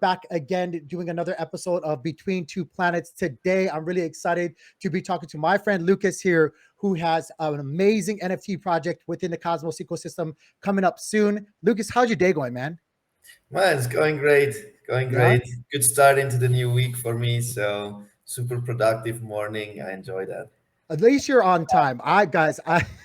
back again doing another episode of Between Two Planets. Today, I'm really excited to be talking to my friend Lucas here, who has an amazing NFT project within the Cosmos ecosystem coming up soon. Lucas, how's your day going, man? Man, it's going great. Going Yeah. great. Good start into the new week for me. So super productive morning. I enjoy that. At least you're on time. I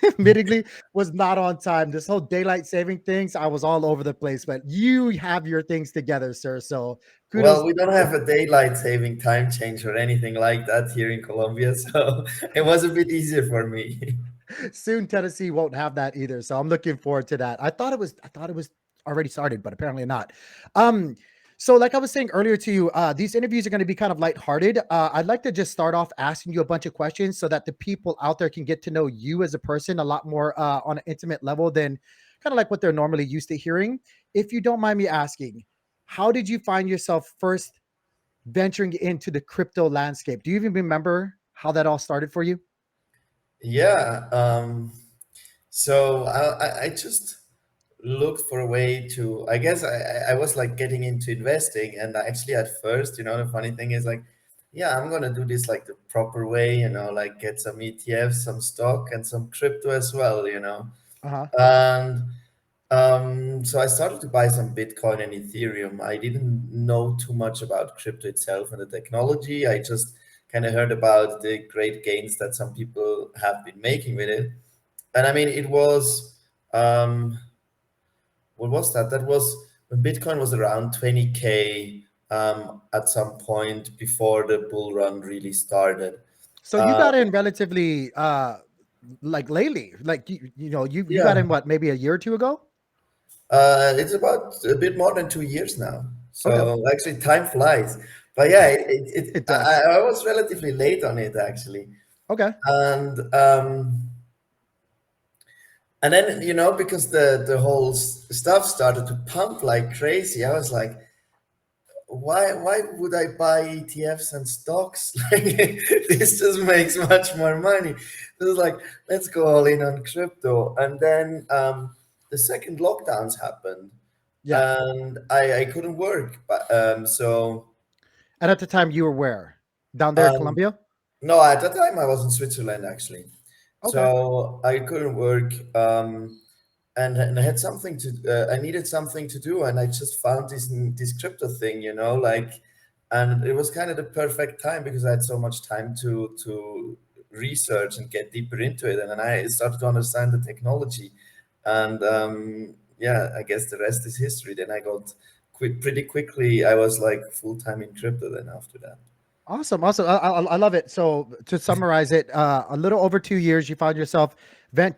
admittedly was not on time. This whole daylight saving things, I was all over the place, but you have your things together, sir. So kudos. Well, we don't have a daylight saving time change or anything like that here in Colombia, so it was a bit easier for me. Soon Tennessee won't have that either. So I'm looking forward to that. I thought it was already started, but apparently not. Um, so like I was saying earlier to you, these interviews are going to be kind of lighthearted. I'd like to just start off asking you a bunch of questions so that the people out there can get to know you as a person a lot more on an intimate level than kind of like what they're normally used to hearing. If you don't mind me asking, how did you find yourself first venturing into the crypto landscape? Do you even remember how that all started for you? Yeah. So I just looked for a way to, I guess I was like getting into investing. And actually, at first, the funny thing is like, yeah, I'm going to do this like the proper way, like get some ETFs, some stock, and some crypto as well. Uh huh. And so I started to buy some Bitcoin and Ethereum. I didn't know too much about crypto itself and the technology. I just kind of heard about the great gains that some people have been making with it. And I mean, it was, what was that? That was when Bitcoin was around 20K at some point before the bull run really started. So you Uh, got in relatively like lately. Like you got yeah, in what, maybe a year or two ago? it's about a bit more than 2 years now. Okay. So actually, time flies. But yeah, It I, does. I was relatively late on it actually, Okay. and then because the whole stuff started to pump like crazy, I was like, why would I buy ETFs and stocks? Like this just makes much more money. It was like, let's go all in on crypto. And then the second lockdowns happened, Yeah. and I couldn't work. But And at the time you were where? Down there in um, Colombia? no, at that time I was in Switzerland actually, Okay. so I couldn't work. And I had something to I needed something to do, and I just found this crypto thing, like, and it was kind of the perfect time because I had so much time to research and get deeper into it, and then I started to understand the technology, and yeah, I guess the rest is history. Then I got quit pretty quickly. I was like full time in crypto then after that. Awesome, awesome. I love it. So to summarize it, a little over 2 years, you found yourself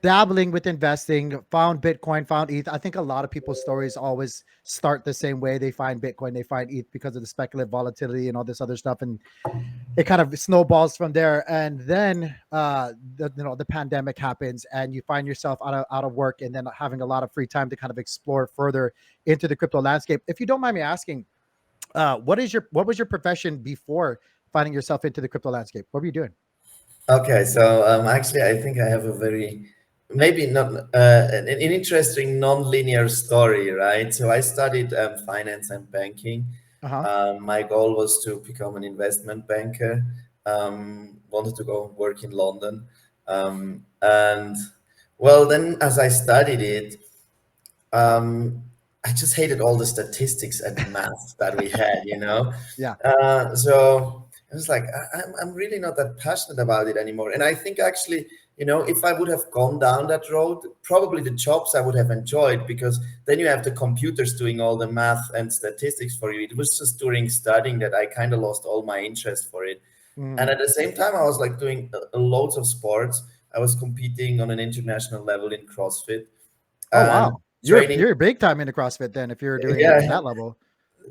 dabbling with investing, found Bitcoin, found ETH. I think a lot of people's stories always start the same way. They find Bitcoin, they find ETH because of the speculative volatility and all this other stuff, and it kind of snowballs from there. And then the pandemic happens, and you find yourself out of work, and then having a lot of free time to kind of explore further into the crypto landscape. If you don't mind me asking, what was your profession before finding yourself into the crypto landscape? What were you doing? Okay, so actually, I think I have a very maybe not an interesting non-linear story, right? So I studied finance and banking. Uh-huh. My goal was to become an investment banker. Wanted to go work in London, and well, then as I studied it, I just hated all the statistics and math that we had. Yeah. So I was like, I'm really not that passionate about it anymore. And I think actually, if I would have gone down that road, probably the jobs I would have enjoyed because then you have the computers doing all the math and statistics for you. It was just during studying that I kind of lost all my interest for it. And Mhm. at the same time, I was like doing loads of sports. I was competing on an international level in CrossFit Oh and wow. You're training. you're big time into CrossFit then if you're doing it at Yeah, that level.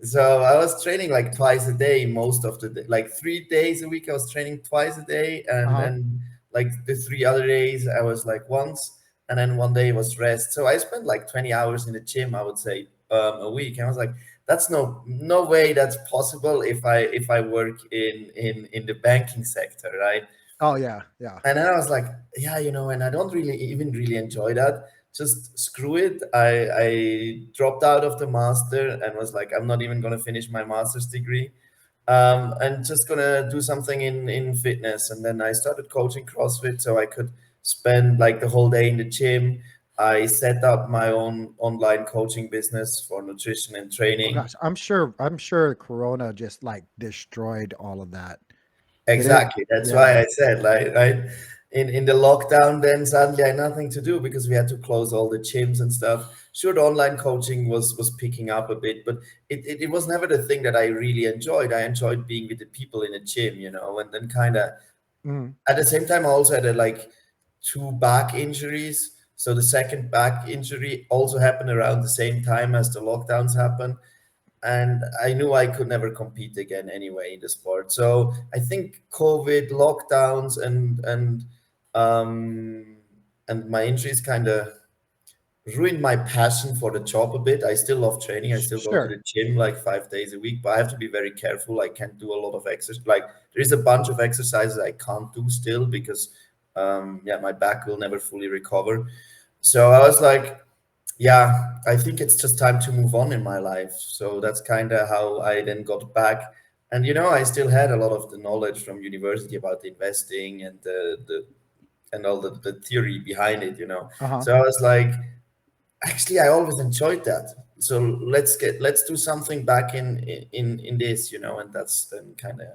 so I was training like twice a day most of the day, like 3 days a week. I was training twice a day, and Uh-huh. then like the 3 other days I was like once, and then one day was rest. So I spent like 20 hours in the gym, I would say, a week. And I was like, that's no way that's possible if I work in the banking sector, right? Oh yeah, yeah. And then I was like, yeah, and I don't really enjoy that. just screw it. I dropped out of the master and was like, I'm not even going to finish my master's degree, and just going to do something in fitness. And then I started coaching CrossFit so I could spend like the whole day in the gym. I set up my own online coaching business for nutrition and Oh training. gosh, I'm sure Corona just like destroyed all of that. Did it? Exactly. That's Yeah. why I said, like, right, in the lockdown, then suddenly I had nothing to do because we had to close all the gyms and stuff. Sure, the online coaching was picking up a bit, but it was never the thing that I really enjoyed. I enjoyed being with the people in the gym, and then kind of Mhm. at the same time, I also had like two back injuries. So the second back injury also happened around the same time as the lockdowns happened, and I knew I could never compete again anyway in the sport. So I think COVID, lockdowns, um, and my injuries kind of ruined my passion for the job a bit. I still love training. I still go to Sure. the gym like 5 days a week, but I have to be very careful. I can't do a lot of exercise. Like there is a bunch of exercises I can't do still because, yeah, my back will never fully recover. So I was like, yeah, I think it's just time to move on in my life. So that's kind of how I then got back. And I still had a lot of the knowledge from university about investing and the and all the theory behind it. Uh-huh. So I was like, actually, I always enjoyed that. So let's do something back in this. And that's then kind of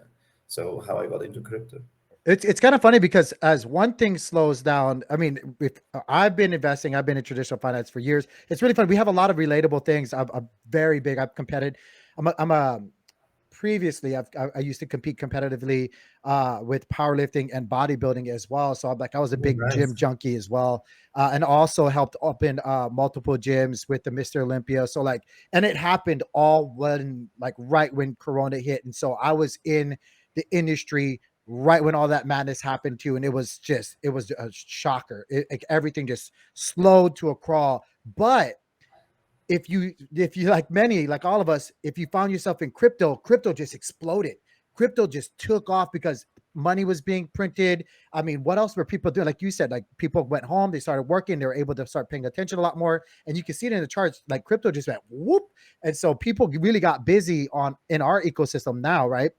so how I got into crypto. It's kind of funny because as one thing slows down, I mean, if I've been investing, I've been in traditional finance for years. It's really fun. We have a lot of relatable things. I'm very big. I've competed. I'm a previously I used to compete competitively with powerlifting and bodybuilding as well. So I was a Oh, big gym nice. junkie as well, and also helped open multiple gyms with the Mr. Olympia. So and it happened all when right when Corona hit, and so I was in the industry right when all that madness happened too, and it was a shocker. Everything just slowed to a crawl, but if you like many like all of us, if you found yourself in crypto just exploded. Crypto just took off because money was being printed. I mean, what else were people doing? Like you said, like people went home, they started working, they were able to start paying attention a lot more, and you can see it in the charts. Like crypto just went whoop, and so people really got busy on in our ecosystem now, right?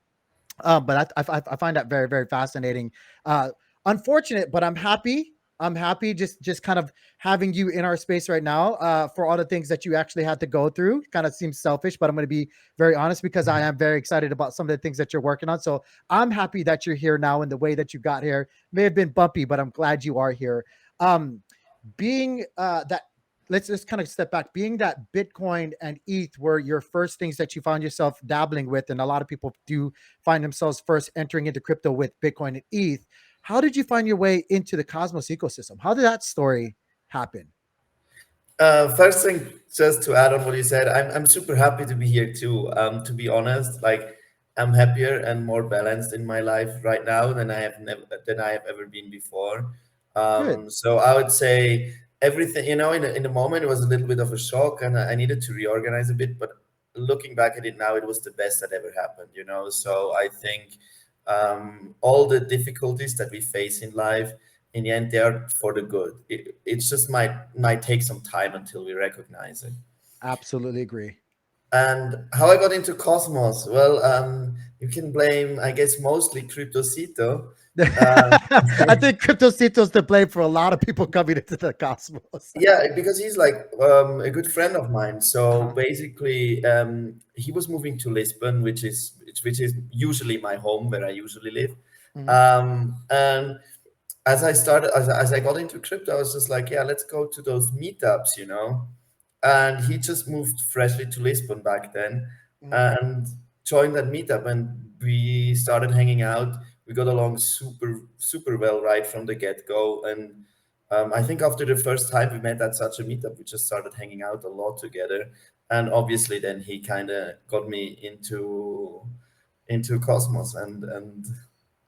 But I find that very, very fascinating. Uh, Unfortunate, but I'm happy. I'm happy just kind of having you in our space right now for all the things that you actually had to go through. Kind of seems selfish, but I'm going to be very honest because I am very excited about some of the things that you're working on. So I'm happy that you're here now, and the way that you got here may have been bumpy, but I'm glad you are here. Um, being that Let's just kind of step back, being that Bitcoin and ETH were your first things that you found yourself dabbling with, and a lot of people do find themselves first entering into crypto with Bitcoin and ETH. How did you find your way into the Cosmos ecosystem? How did that story happen? First thing, just to add on what you said, I'm super happy to be here too. To be honest, like I'm happier and more balanced in my life right now than I have ever been before. Good. So I would say everything, in the moment it was a little bit of a shock, and I needed to reorganize a bit. But looking back at it now, it was the best that ever happened. So I think all the difficulties that we face in life in the end they're for the good. It's just might take some time until we recognize it. Absolutely agree. And how I got into Cosmos, well, you can blame, I guess, mostly Cryptocito. um, I think Cryptocito's to blame for a lot of people coming into the Cosmos. yeah, because he's like a good friend of mine. So Uh-huh. basically, he was moving to Lisbon, which is usually my home where I usually live. Mhm. And as I got into crypto, I was just like, yeah, let's go to those meetups. And he just moved freshly to Lisbon back then Mhm. and joined that meetup, and we started hanging out. We got along super, super well right from the get-go. And I think after the first time we met at such a meetup, we just started hanging out a lot together. And obviously then he kind of got me into Cosmos and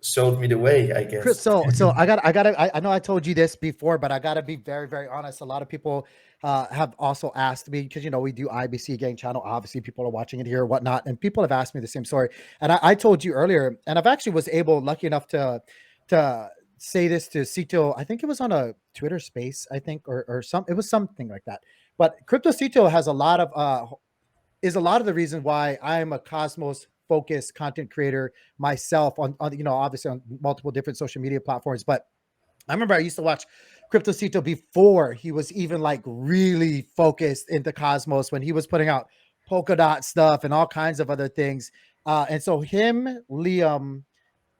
showed me the way, I Chris, guess. so I know I told you this before, but I gotta be very, very honest. A lot of people have also asked me because we do IBC Gang channel. Obviously, people are watching it here, or whatnot, and people have asked me the same story. And I told you earlier, and I've actually was able, lucky enough to say this to Cito. I think it was on a Twitter space, I think, or some, it was something like that. But Crypto Cito has a lot of is a lot of the reason why I am a Cosmos focused content creator myself on obviously on multiple different social media platforms. But I remember I used to watch Cryptocito before he was even like really focused into Cosmos, when he was putting out polka dot stuff and all kinds of other things. And so him, Liam,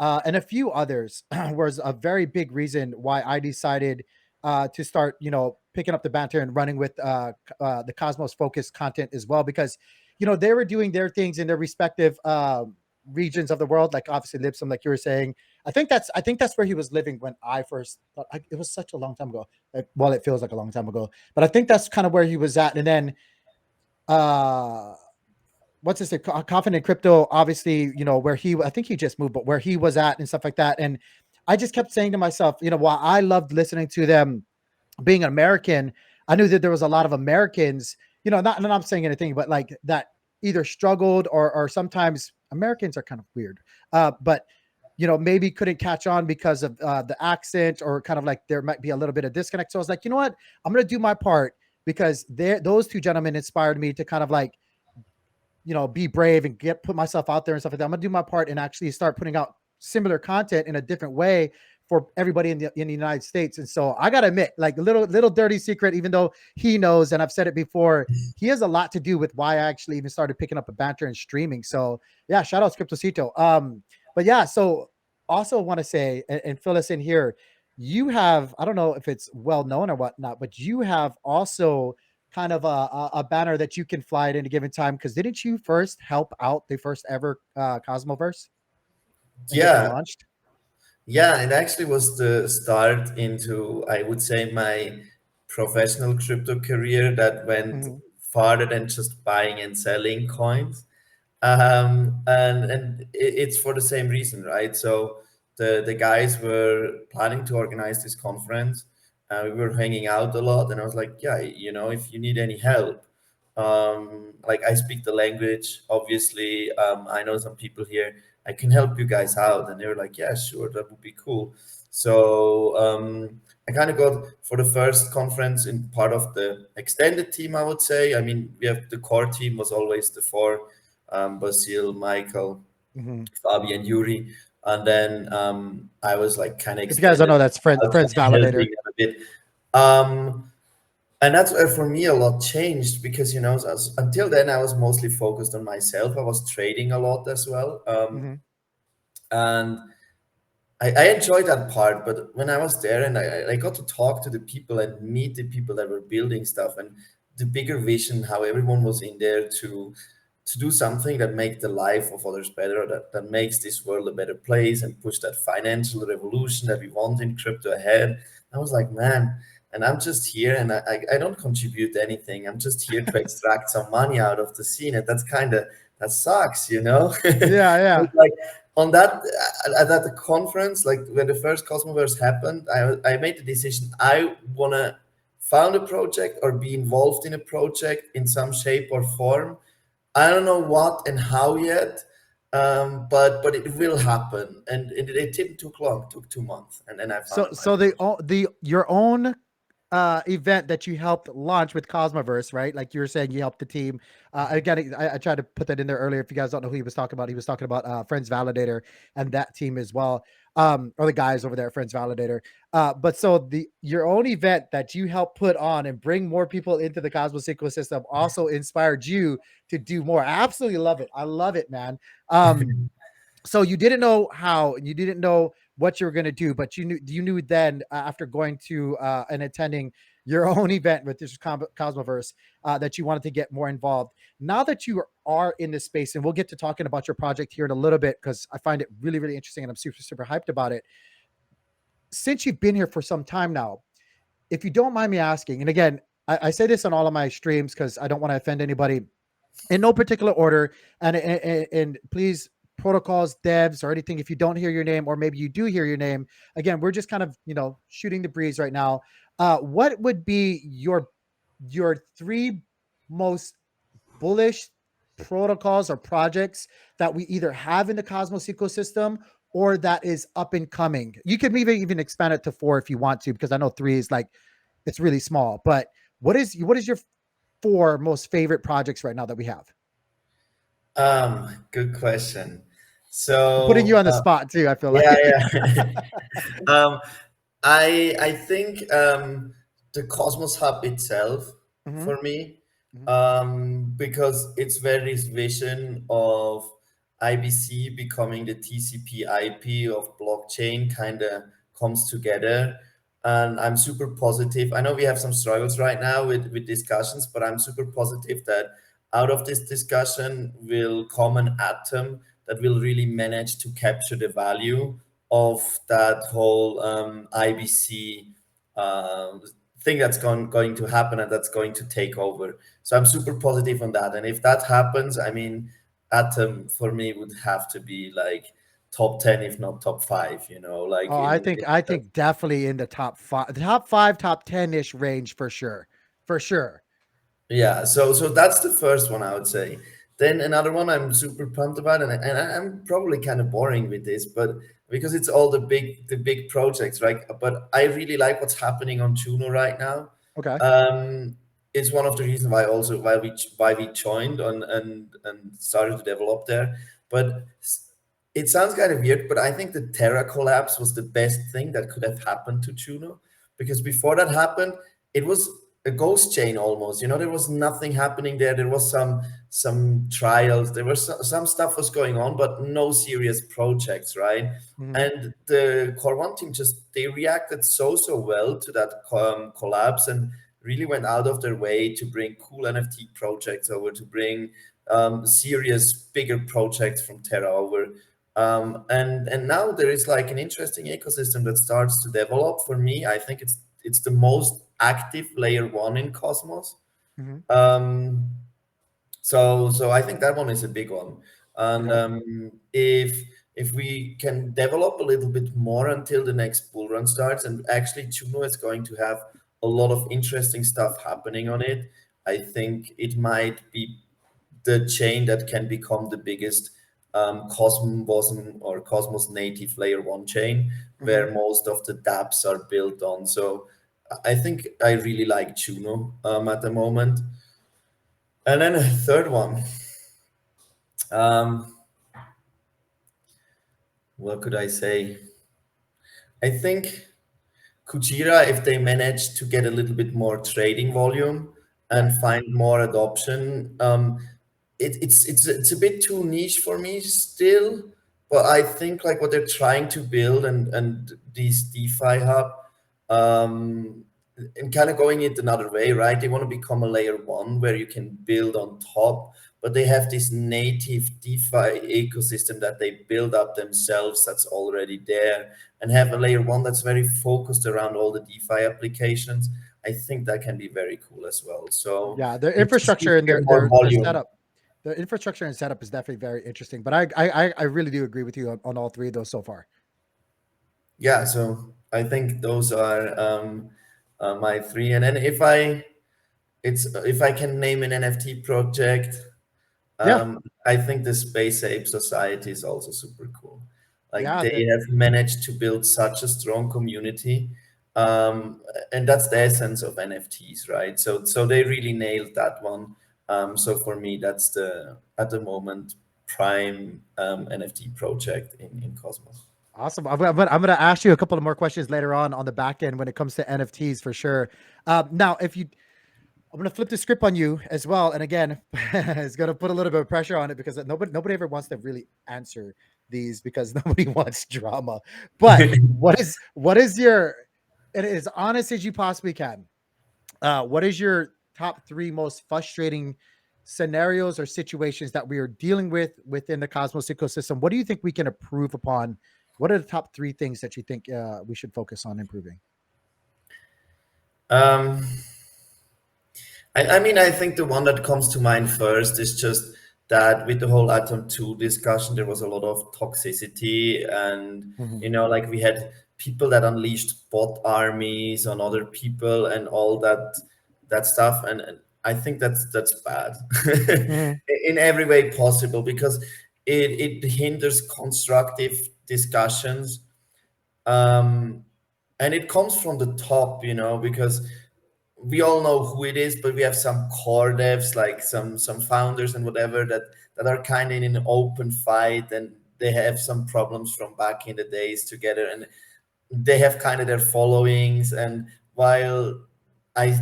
and a few others was a very big reason why I decided to start, picking up the banter and running with the Cosmos focused content as well, because they were doing their things in their respective regions of the world, like obviously Lipsum, like you were saying. I think that's where he was living when I first thought. It was such a long time ago. Well, it feels like a long time ago, but I think that's kind of where he was at. And then uh what's this? Confident Crypto, obviously, where I think he just moved, but where he was at and stuff like that. And I just kept saying to myself, while I loved listening to them, being an American, I knew that there was a lot of Americans, not saying anything, but like that either struggled, or sometimes Americans are kind of weird, but maybe couldn't catch on because of the accent, or kind of like there might be a little bit of disconnect. So I was like, you know what, I'm gonna do my part, because those two gentlemen inspired me to kind of like be brave and put myself out there and stuff like that. I'm gonna do my part and actually start putting out similar content in a different way for everybody in the United States. And so I gotta admit, like, little dirty secret, even though he knows, and I've said it before, he has a lot to do with why I actually even started picking up a banter and streaming. So yeah, shout out Scriptocito. But yeah, so also want to say, and fill us in here, you have, I don't know if it's well known or whatnot, but you have also kind of a banner that you can fly at any given time, because didn't you first help out the first ever Cosmoverse and get that Yeah, launched? yeah, it actually was the start into, I would say, my professional crypto career that went Hmm. farther than just buying and selling coins. And it's for the same reason, right? So the guys were planning to organize this conference. We were hanging out a lot, and I was like, yeah, if you need any help, like I speak the language, obviously. I know some people here. I can help you guys out, and they were like, yeah, sure, that would be cool. So I kind of got for the first conference in part of the extended team, I would say. I mean, we have the core team was always the four, Basil, Michael, Hmm. Fabi, and Yuri. And then I was like kind of If you guys don't extended know, that's out, Friends helping Validator. them a bit. Um, and that's where for me a lot changed because, until then I was mostly focused on myself. I was trading a lot as well. Hmm. And I enjoyed that part, but when I was there and I got to talk to the people and meet the people that were building stuff and the bigger vision, how everyone was in there to do something that make the life of others better, that makes this world a better place and push that financial revolution that we want in crypto ahead. I was like, man, and I'm just here and I don't contribute anything. I'm just here to extract some money out of the scene. And that's kind of, that sucks, Yeah, But yeah. like on that, at that conference, like when the first Cosmoverse happened, I made the decision I want to found a project or be involved in a project in some shape or form. I don't know what and how yet, but it will happen. And it didn't took long, took 2 months, and then I So found my so the project. the your own event that you helped launch with Cosmoverse, right? Like you were saying, you helped the team. Again, I tried to put that in there earlier. If you guys don't know who he was talking about Friends Validator and that team as well, or the guys over there at Friends Validator. But so the your own event that you helped put on and bring more people into the Cosmos ecosystem also inspired you to do more. I absolutely love it. I love it, man. So you didn't know how, and you didn't know what you were going to do, but you knew then, after going to and attending your own event with this Cosmoverse, that you wanted to get more involved. Now that you are in this space, and we'll get to talking about your project here in a little bit, because I find it really, really interesting and I'm super, super hyped about it. Since you've been here for some time now, if you don't mind me asking, and again, I say this on all of my streams because I don't want to offend anybody, in no particular order, and please, protocols, devs, or anything, if you don't hear your name, or maybe you do hear your name, again, we're just kind of shooting the breeze right now. What would be your three most bullish protocols or projects that we either have in the Cosmos ecosystem, or that is up and coming? You can even expand it to 4 if you want to, because I know 3 is like it's really small. But what is your 4 most favorite projects right now that we have? Good question. I'm putting you So on the spot too, I feel yeah, like. yeah. um, I think the Cosmos Hub itself Hmm. for me, Hmm. because it's very vision of IBC becoming the TCP IP of blockchain kind of comes together. And I'm super positive. I know we have some struggles right now with discussions, but I'm super positive that out of this discussion will come an atom that will really manage to capture the value of that whole IBC thing that's going to happen and that's going to take over. So I'm super positive on that. And if that happens, I mean, Atom for me would have to be like top 10, if not top five, like Oh, I in think I that. think definitely in the top 5, top 10-ish range for sure. For sure. Yeah, so that's the first one I would say. Then another one I'm super pumped about, I'm probably kind of boring with this, but because it's all the big projects, right? But I really like what's happening on Juno right now. Okay. Um, it's one of the reasons why we joined and started to develop there. But it sounds kind of weird, but I think the Terra collapse was the best thing that could have happened to Juno, because before that happened, it was a ghost chain almost. There was nothing happening there. There was some trials. There was some stuff was going on, but no serious projects, right? Hmm. And the Core One team just they reacted so well to that collapse and really went out of their way to bring cool NFT projects over, to bring serious bigger projects from Terra over. And now there is like an interesting ecosystem that starts to develop. For me, I think it's the most active layer one in Cosmos. Hmm. Um, so I think that one is a big one. And Okay. if we can develop a little bit more until the next bull run starts, and actually Juno is going to have a lot of interesting stuff happening on it, I think it might be the chain that can become the biggest Cosmos native layer one chain, Hmm. where most of the dApps are built on. So I think I really like Juno at the moment. And then a third one. Um, what could I say? I think Kujira, if they manage to get a little bit more trading volume Right. and find more adoption, it's a bit too niche for me still. But I think like what they're trying to build and these DeFi hub, um, and kind of going it another way, right? They want to become a layer one where you can build on top, but they have this native DeFi ecosystem that they build up themselves that's already there, and have a layer one that's very focused around all the DeFi applications. I think that can be very cool as well. So Yeah, their it just gives infrastructure and you their more their their volume. setup, their infrastructure and setup is definitely very interesting. But I really do agree with you on all 3 of those so far. Yeah, so I think those are my three. And then if I can name an NFT project, Yeah, I think the Space Ape Society is also super cool. Like yeah, they have managed to build such a strong community, um, and that's the essence of NFTs, right? So they really nailed that one. So for me, that's the at the moment prime NFT project in Cosmos. awesome. I'm gonna ask you a couple of more questions later on the back end when it comes to NFTs for sure. Now, I'm gonna flip the script on you as well, and again, it's gonna put a little bit of pressure on it because nobody ever wants to really answer these because nobody wants drama. But what is your, and as honest as you possibly can, what is your top 3 most frustrating scenarios or situations that we are dealing with within the Cosmos ecosystem? What do you think we can improve upon? What are the top 3 things that you think we should focus on improving? Um, I mean, I think the one that comes to mind first is just that with the whole Atom 2 discussion, there was a lot of toxicity. And, Mhm. like we had people that unleashed bot armies on other people and all that stuff. And I think that's bad Mhm. in every way possible, because it hinders constructive discussions, um, and it comes from the top, because we all know who it is, but we have some core devs, like some founders and whatever, that are kind of in an open fight, and they have some problems from back in the days together, and they have kind of their followings. And while I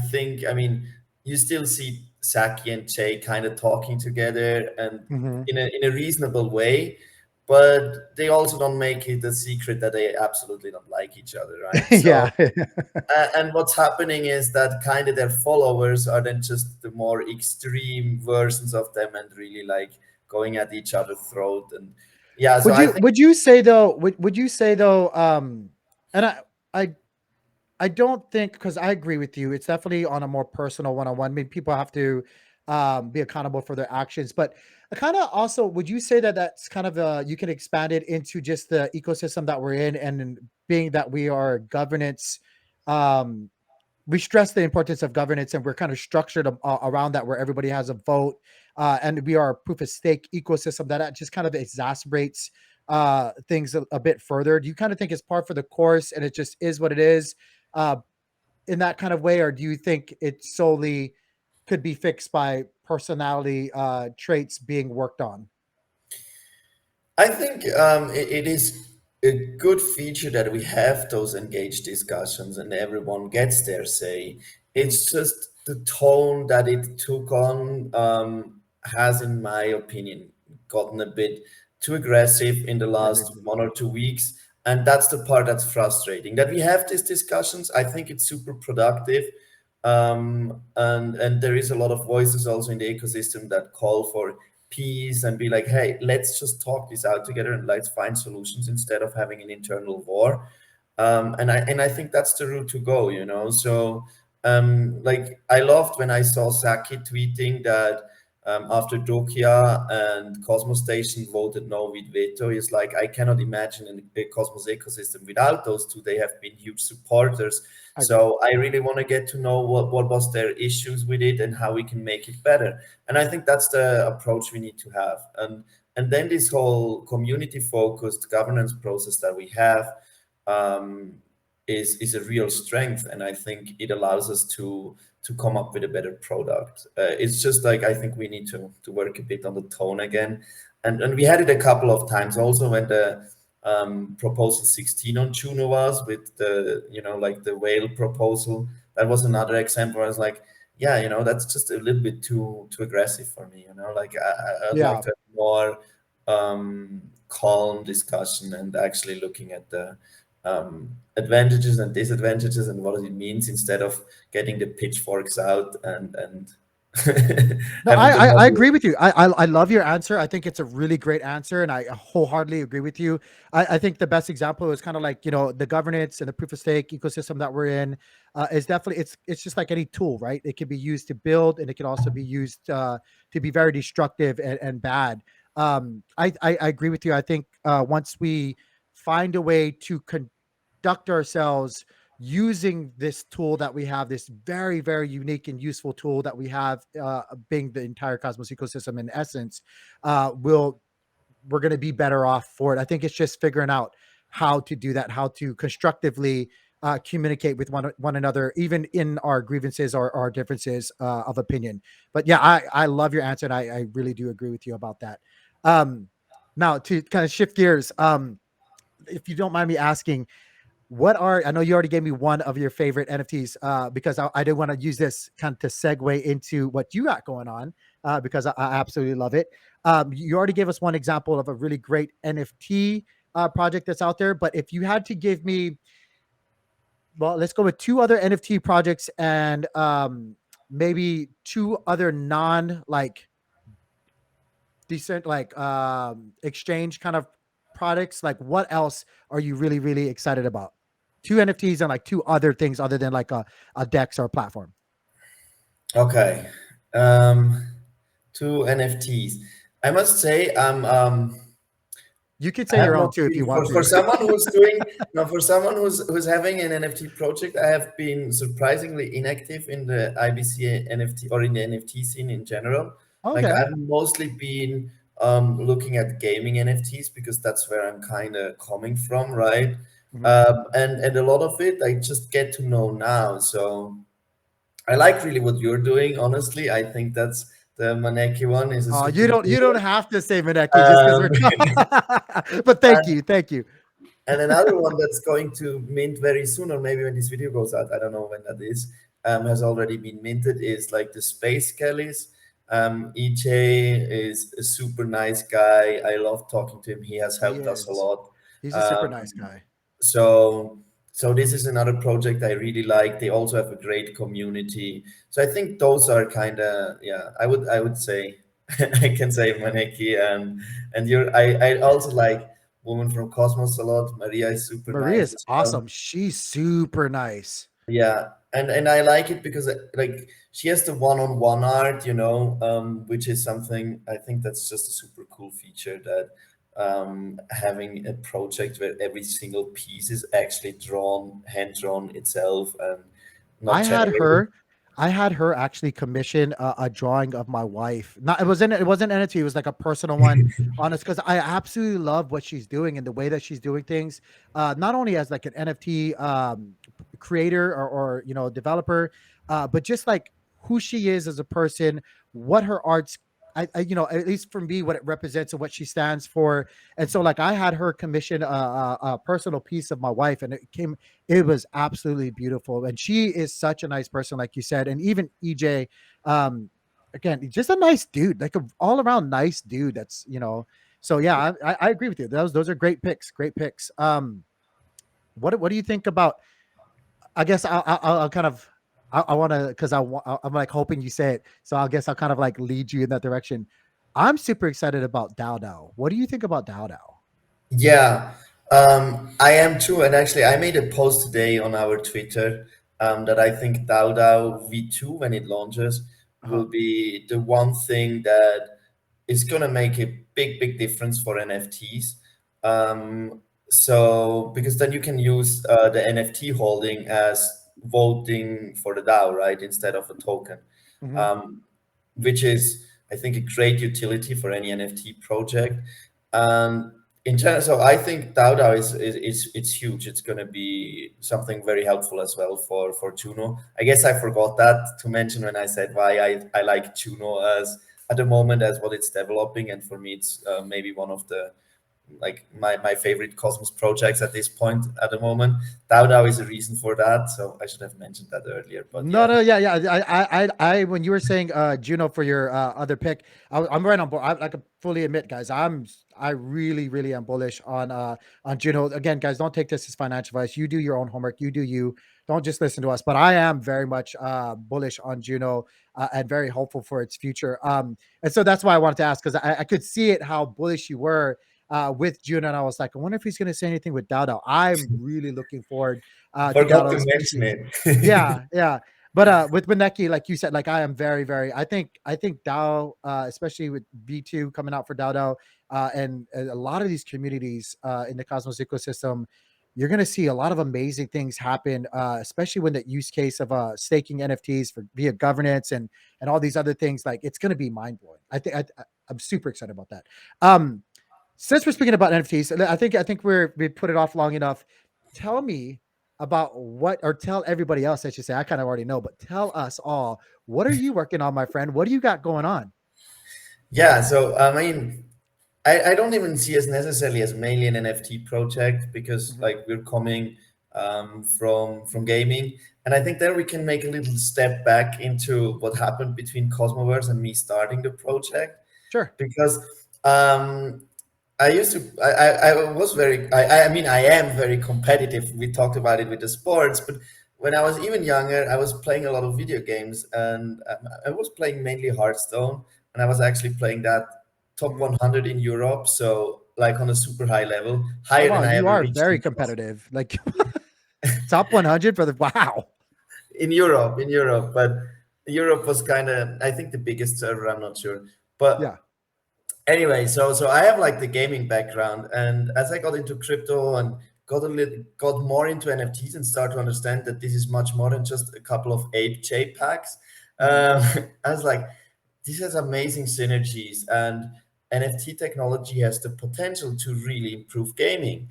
mean, you still see Saki and Jay kind of talking together and Mhm. in a reasonable way, but they also don't make it a secret that they absolutely don't like each other, right? Yeah. So and what's happening is that kind of their followers are then just the more extreme versions of them, and really like going at each other's throat. And yeah, so Would I you think would you say though, would you say though, and I I don't think, because I agree with you. It's definitely on a more personal one-on-one. I mean, people have to be accountable for their actions, but I kind of also, would you say that that's kind of you can expand it into just the ecosystem that we're in, and being that we are governance, um, we stress the importance of governance, and we're kind of structured around that, where everybody has a vote, and we are a proof of stake ecosystem that just kind of exacerbates things a bit further. Do you kind of think it's par for the course and it just is what it is? Uh, in that kind of way, or do you think it solely could be fixed by personality traits being worked on? it is a good feature that we have those engaged discussions and everyone gets their say. Mhm. It's just the tone that it took on, has, in my opinion, gotten a bit too aggressive in the I agree last with you. 1 or 2 weeks. And that's the part that's frustrating. That we have these discussions, I think it's super productive. And there is a lot of voices also in the ecosystem that call for peace and be like, hey, let's just talk this out together and let's find solutions instead of having an internal war. And I think that's the route to go. So like I loved when I saw Saki tweeting that, after Dokia and Cosmos Station voted no with veto, is like, I cannot imagine a Cosmos ecosystem without those two. They have been huge supporters. I agree. So I really want to get to know what was their issues with it and how we can make it better. And I think that's the approach we need to have. And then this whole community focused governance process that we have, um, is a real strength, and I think it allows us to come up with a better product. It's just like, I think we need to work a bit on the tone again, and we had it a couple of times also when the proposal 16 on Juno was with the, like the whale proposal. That was another example. I was like, yeah, that's just a little bit too aggressive for me. Like I'd like Yeah. to have more calm discussion and actually looking at the advantages and disadvantages and what it means, instead of getting the pitchforks out and No, having the I model. agree with you. I love your answer. I think it's a really great answer, and I wholeheartedly agree with you. I think the best example is kind of like, the governance and the proof of stake ecosystem that we're in, is definitely, it's just like any tool, right? It can be used to build, and it can also be used to be very destructive and bad. I agree with you. I think once we find a way to conduct ourselves using this tool that we have, this very, very unique and useful tool that we have, being the entire Cosmos ecosystem in essence, we're going to be better off for it. I think it's just figuring out how to do that, how to constructively communicate with one another, even in our grievances or our differences of opinion. But yeah, I love your answer, and I really do agree with you about that. Um, Now to kind of shift gears, if you don't mind me asking, I know you already gave me one of your favorite NFTs, because I did want to use this kind of to segue into what you got going on, because I absolutely love it. You already gave us one example of a really great NFT project that's out there, but if you had to give me, well, let's go with two other NFT projects, and maybe two other non like decent, like exchange kind of products, like what else are you really, really excited about? Two NFTs and like two other things other than like a dex or a platform. Okay. um Two NFTs. I must say, You could I say have your own not too if been, you want for to. someone who's doing no, for someone who's having an NFT project. I have been surprisingly inactive in the IBC NFT, or in the NFT scene in general. Like Okay. I've mostly been looking at gaming NFTs because that's where I'm kind of coming from, right? Mhm. And a lot of it I just get to know now. So I like really what you're doing. Honestly, I think that's the Maneki one is a Oh, super you cool don't one. have to say Maneki just because we're. But thank And you, thank you. And another one that's going to mint very soon, or maybe when this video goes out, I don't know when that is, has already been minted, is like the Space Kellys. EJ is a super nice guy. I love talking to him. He has He helped us a is. lot. He's a super nice Um, guy. so so this is another project I really like. They also have a great community. So I think those are kind of, yeah, I would say I can say Maneki and you're I also like Woman from Cosmos a lot. Maria is super nice Maria's as well. awesome. She's super nice. Yeah, and I like it because like she has the one-on-one art, which is something I think that's just a super cool feature that having a project where every single piece is actually drawn, hand drawn itself and not I had generated. her I had her actually commission a drawing of my wife. Not it wasn't NFT, it was like a personal one, honest, because I absolutely love what she's doing and the way that she's doing things. Not only as like an NFT creator or developer, but just like who she is as a person, what her arts. At least for me, what it represents and what she stands for. And so, like, I had her commission a personal piece of my wife, and it was absolutely beautiful. And she is such a nice person, like you said. And even EJ, um, again, just a nice dude, like a all around nice dude. So yeah, I agree with you. Those are great picks, great picks. What do you think about? I guess I'll kind of I want to because I'm like hoping you say it. So I guess I'll kind of like lead you in that direction. I'm super excited about Dao Dao. What do you think about Dao Dao? Yeah, I am too. And actually, I made a post today on our Twitter that I think DAO DAO V2, when it launches, Uh-huh. will be the one thing that is going to make a big, big difference for NFTs. So, because then you can use the NFT holding as voting for the DAO, right, instead of a token, Hmm. um, which is, I think, a great utility for any NFT project. Um, in terms, so I think DAO is it's huge. It's going to be something very helpful as well for Juno. I guess I forgot that to mention when I said why I like Juno as at the moment as what it's developing, and for me it's maybe one of the like my favorite Cosmos projects at this point at the moment. DAO is a reason for that, so I should have mentioned that earlier. But No, yeah, no, yeah, yeah. When you were saying Juno for your other pick, I'm right on board. I can fully admit, guys, I really, really am bullish on Juno. Again, guys, don't take this as financial advice. You do your own homework. You do you. Don't just listen to us. But I am very much bullish on Juno and very hopeful for its future. And so that's why I wanted to ask because I could see it how bullish you were with Juno, and I was like, I wonder if he's going to say anything with Dao. I'm really looking forward to forgot Dao, to mention especially. it. Yeah, yeah. But with Beneki, like you said, like I am very, very. I think DAO, especially with V2 coming out for DAO, and a lot of these communities in the Cosmos ecosystem, you're going to see a lot of amazing things happen, especially when that use case of staking NFTs for via governance and all these other things. Like it's going to be mind blowing. I'm super excited about that. Um, since we're speaking about NFTs, I think we put it off long enough. Tell me about what, or tell everybody else. I should say. I kind of already know, but tell us all. What are you working on, my friend? What do you got going on? Yeah, so I mean, I don't even see us necessarily as mainly an NFT project because Mhm. like we're coming from gaming, and I think there we can make a little step back into what happened between Cosmoverse and me starting the project Sure. because I used to I was very I mean I am very competitive. We talked about it with the sports, but when I was even younger, I was playing a lot of video games, and I was playing mainly Hearthstone, and I was actually playing that top Mhm. 100 in Europe, so like on a super high level, Oh higher wow, than I you ever are reached very in Cosmos. competitive. Like top 100 for the wow. In Europe, but Europe was kind of I think the biggest server. I'm not sure, Yeah. but anyway, so I have like the gaming background, and as I got into crypto and got more into NFTs and start to understand that this is much more than just a couple of ape JPEGs, Mhm. I was like, this has amazing synergies, and NFT technology has the potential to really improve gaming.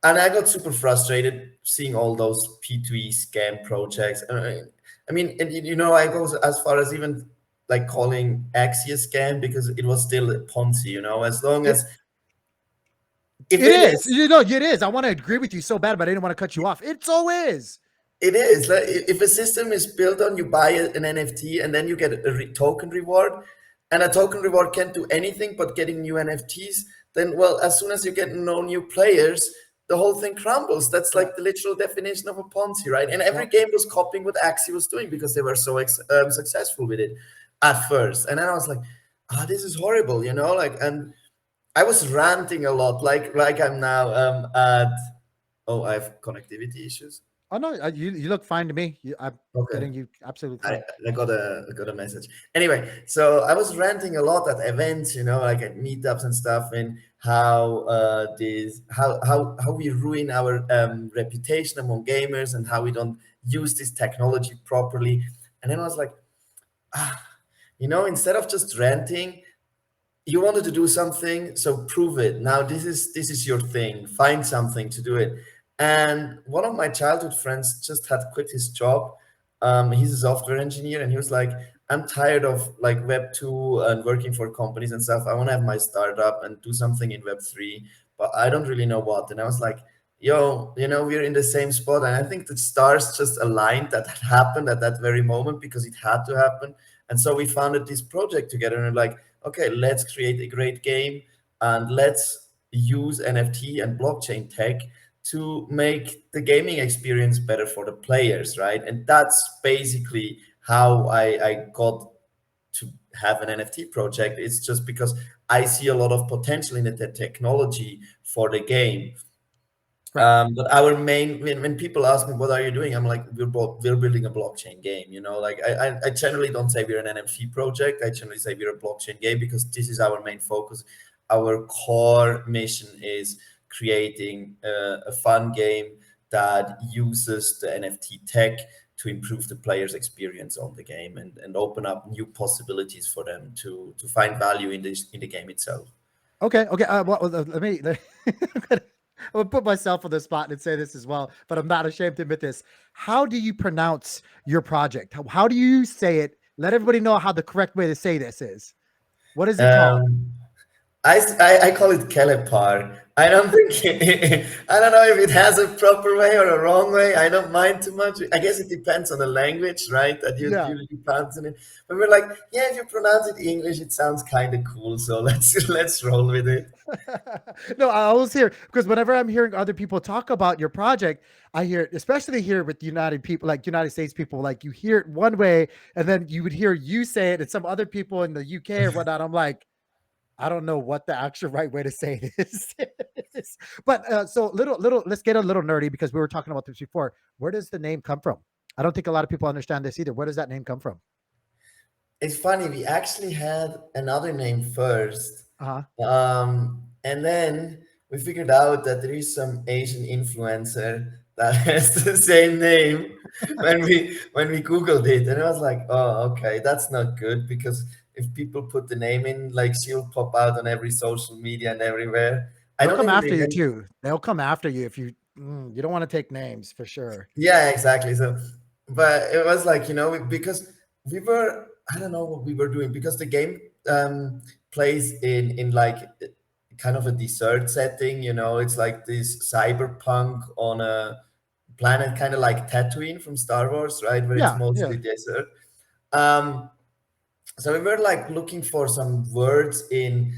And I got super frustrated seeing all those P2E scam projects. I mean, and I go as far as even like calling Axie a scam because it was still a Ponzi. As long It as if it it is. is, It is. I want to agree with you so bad, but I didn't want to cut you off. It so is. it is. Like, if a system is built on you buy an NFT and then you get a token reward, and a token reward can't do anything but getting new NFTs, then well, as soon as you get no new players, the whole thing crumbles. That's Yeah. like the literal definition of a Ponzi, right? And every Yeah. game was copying what Axie was doing because they were so successful with it at first. And then I was like, this is horrible, like, and I was ranting a lot, like I'm now at. Oh, I have connectivity issues. Oh no, you look fine to me. I'm Okay. getting you absolutely I, fine. I got a message. Anyway, so I was ranting a lot at events, like at meetups and stuff, and how how we ruin our reputation among gamers and how we don't use this technology properly. And then I was like, instead of just ranting, you wanted to do something, so prove it. Now this is your thing. Find something to do it. And one of my childhood friends just had quit his job. He's a software engineer, and he was like, I'm tired of like Web 2 and working for companies and stuff. I want to have my startup and do something in Web 3, but I don't really know what. And I was like, yo, we're in the same spot. And I think the stars just aligned that happened at that very moment because it had to happen. And so we founded this project together, and we're like, okay, let's create a great game and let's use NFT and blockchain tech to make the gaming experience better for the players, right? And that's basically how I got to have an NFT project. It's just because I see a lot of potential in the technology for the game. Right. But our main, when people ask me what are you doing, I'm like, we're building a blockchain game. Like I generally don't say we're an NFT project. I generally say we're a blockchain game because this is our main focus. Our core mission is creating a fun game that uses the NFT tech to improve the player's experience on the game and open up new possibilities for them to find value in the game itself. Okay. Okay. Let me. I'm gonna put myself on the spot and say this as well, but I'm not ashamed to admit this. How do you pronounce your project? How do you say it? Let everybody know how the correct way to say this is. What is it called? Um, I call it Kelepar. I don't think I don't know if it has a proper way or a wrong way. I don't mind too much. I guess it depends on the language, right? That you Yeah. usually pronounce it. But we're like, yeah, if you pronounce it English, it sounds kind of cool. So let's roll with it. No, I always hear because whenever I'm hearing other people talk about your project, I hear it, especially here with United people, like United States people, like you hear it one way, and then you would hear you say it, and some other people in the UK or whatnot. I'm like, I don't know what the actual right way to say this is. But so little, let's get a little nerdy because we were talking about this before. Where does the name come from? I don't think a lot of people understand this either. Where does that name come from? It's funny. We actually had another name first. Uh-huh. And then we figured out that there is some Asian influencer that has the same name when we Googled it. And I was like, oh, okay, that's not good because if people put the name in, like she'll pop out on every social media and everywhere. I They'll don't come even after you remember. too. They'll come after you if you don't want to take names for sure. Yeah, exactly. So, but it was like, because we were, I don't know what we were doing because the game plays in like kind of a desert setting, it's like this cyberpunk on a planet kind of like Tatooine from Star Wars, right? Where it's Yeah, yeah, mostly desert. Um, so we were like looking for some words in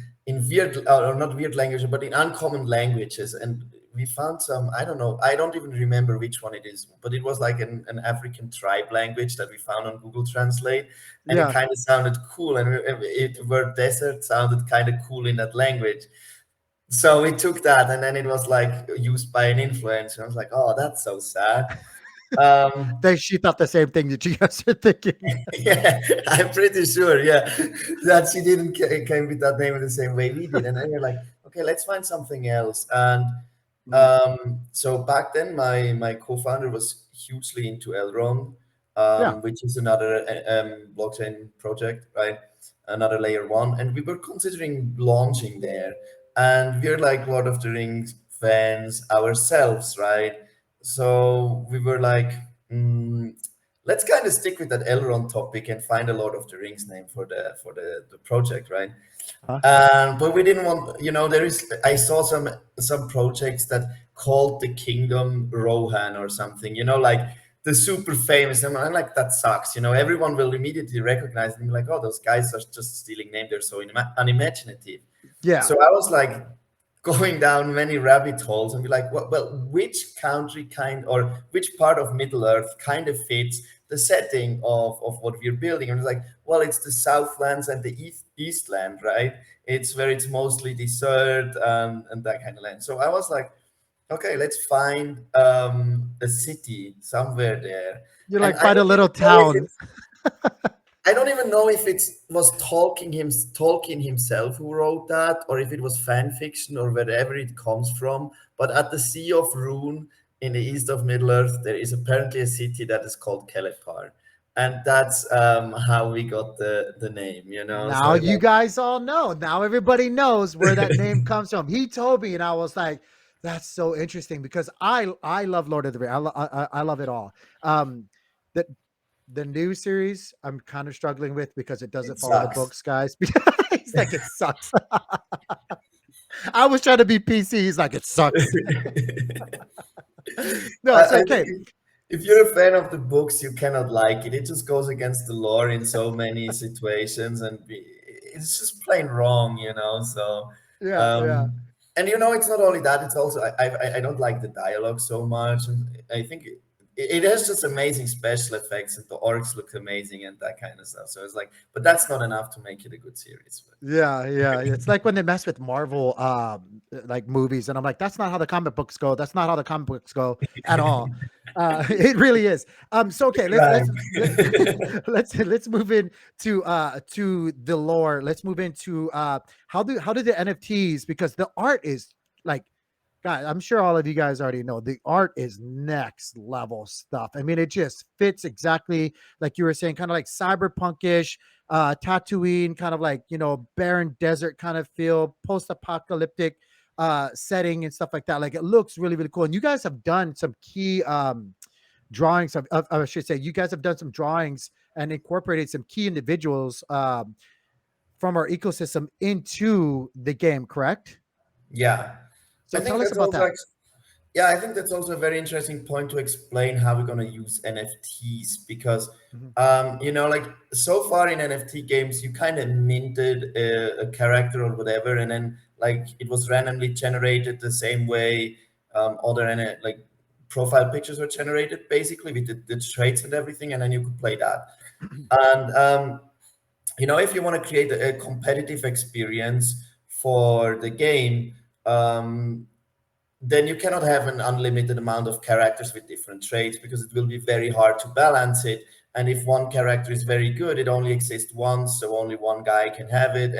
weird or not weird language but in uncommon languages, and we found some. I don't know, I don't even remember which one it is, but it was like an African tribe language that we found on Google Translate, and it yeah. kind of sounded cool, and the word desert sounded kind of cool in that language. So we took that, and then it was like used by an influencer. I was like, oh, that's so sad. um She thought the same thing that you guys are thinking. Yeah, I'm pretty sure. Yeah, that she didn't came with that name in the same way we did, and then you're like, okay, let's find something else. And Mm, so back then, my co-founder was hugely into Elrond, yeah. which is another blockchain project, right? another layer one, and we were considering launching there. And we're like Lord of the Rings fans ourselves, right? So we were like, mm, let's kind of stick with that Elrond topic and find a Lord of the Rings name for the project, right? Huh? But we didn't want, there is. I saw some projects that called the kingdom Rohan or something, like the super famous. And I'm like, that sucks. Everyone will immediately recognize them, like, oh, those guys are just stealing name. They're so unimaginative. Yeah. So I was like going down many rabbit holes and be like, well, which country kind or which part of Middle Earth kind of fits the setting of what we're building? And it's like, well, it's the Southlands and the Eastland, right? It's where it's mostly desert and that kind of land. So I was like, okay, let's find a city somewhere there. You're And like, find a little town. I don't even know if it was Tolkien himself who wrote that, or if it was fan fiction, or wherever it comes from. But at the Sea of Rune in the east of Middle Earth, there is apparently a city that is called Kelepar, and that's how we got the name. So Now you guys all know. Now everybody knows where that name comes from. He told me, and I was like, "That's so interesting," because I love Lord of the Rings. I love it all. The the new series I'm kind of struggling with because it it doesn't follow the sucks. books, guys. He's like, it sucks. I was trying to be PC. He's like, it sucks. No, so I think okay. if you're a fan of the books, you cannot like it. It just goes against the lore in so many situations, and it's just plain wrong. So, Yeah, yeah. um, and it's not only that. It's also I don't like the dialogue so much, and I think it has just amazing special effects, and the orcs look amazing and that kind of stuff. So it's like, but that's not enough to make it a good series. Yeah, yeah. It's like when they mess with Marvel like movies, and I'm like, that's not how the comic books go. That's not how the comic books go at all. It really is. So okay, Right. let's move in to the lore. Let's move into how do the NFTs, because the art is like, guys, I'm sure all of you guys already know the art is next level stuff. I mean, it just fits exactly like you were saying, kind of like cyberpunkish, Tatooine, kind of like, barren desert kind of feel, post-apocalyptic setting and stuff like that. Like, it looks really, really cool. And you guys have done some key drawings of I should say, you guys have done some drawings and incorporated some key individuals from our ecosystem into the game, correct? Yeah, I So think tell us that's about also that. like, yeah, I think that's also a very interesting point to explain how we're going to use NFTs because, Mhm. like so far in NFT games, you kind of minted a character or whatever, and then like it was randomly generated the same way other like profile pictures were generated, basically with the traits and everything, and then you could play that. And if you want to create a competitive experience for the game. Then you cannot have an unlimited amount of characters with different traits because it will be very hard to balance it. And if one character is very good, it only exists once, so only one guy can have it,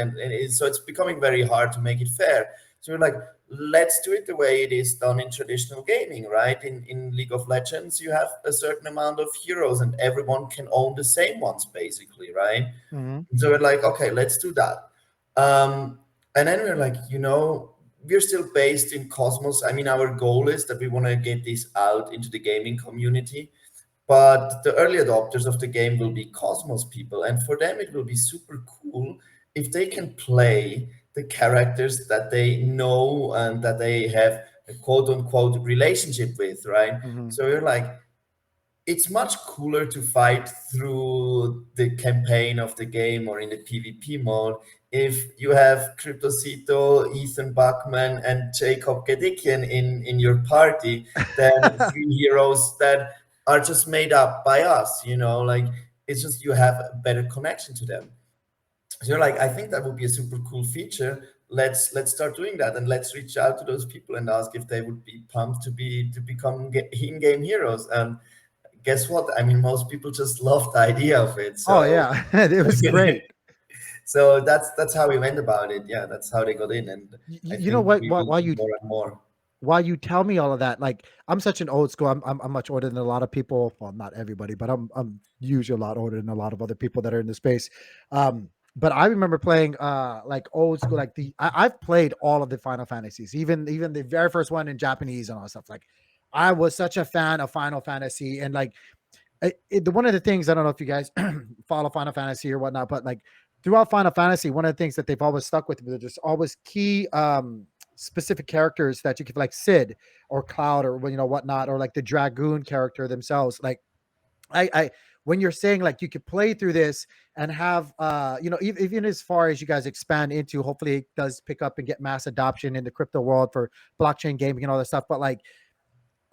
so it's becoming very hard to make it fair. So we're like, let's do it the way it is done in traditional gaming, right? In League of Legends, you have a certain amount of heroes, and everyone can own the same ones, basically, right? Mhm. So we're like, okay, let's do that. And then we're like, we're still based in Cosmos. I mean, our goal is that we want to get this out into the gaming community. But the early adopters of the game will be Cosmos people. And for them, it will be super cool if they can play the characters that they know and that they have a quote unquote relationship with, right? Mhm. So we're like, it's much cooler to fight through the campaign of the game or in the PvP mode if you have Cryptocito, Ethan Buckman, and Jacob Gedikian in your party than three heroes that are just made up by us, like it's just you have a better connection to them. So you're like, I think that would be a super cool feature. Let's start doing that, and let's reach out to those people and ask if they would be pumped to become in-game heroes. And guess what? I mean, most people just love the idea of it. Oh So, yeah, it was great. so that's how we went about it. Yeah, that's how they got in, and I You know think what? we will While do you more and more. tell me all of that, like, I'm such an old school. I'm much older than a lot of people. Well, not everybody, but I'm usually a lot older than a lot of other people that are in the space. but I remember playing like old school, like I've played all of the Final Fantasies, even the very first one in Japanese and all that stuff. Like I was such a fan of Final Fantasy, and like one of the things, I don't know if you guys follow Final Fantasy or whatnot, but like throughout Final Fantasy, one of the things that they've always stuck with, there's always key specific characters that you could, like Sid or Cloud or whatnot, or like the Dragoon character themselves. Like I when you're saying like you could play through this and have even as far as you guys expand into, hopefully it does pick up and get mass adoption in the crypto world for blockchain gaming and all that stuff. But like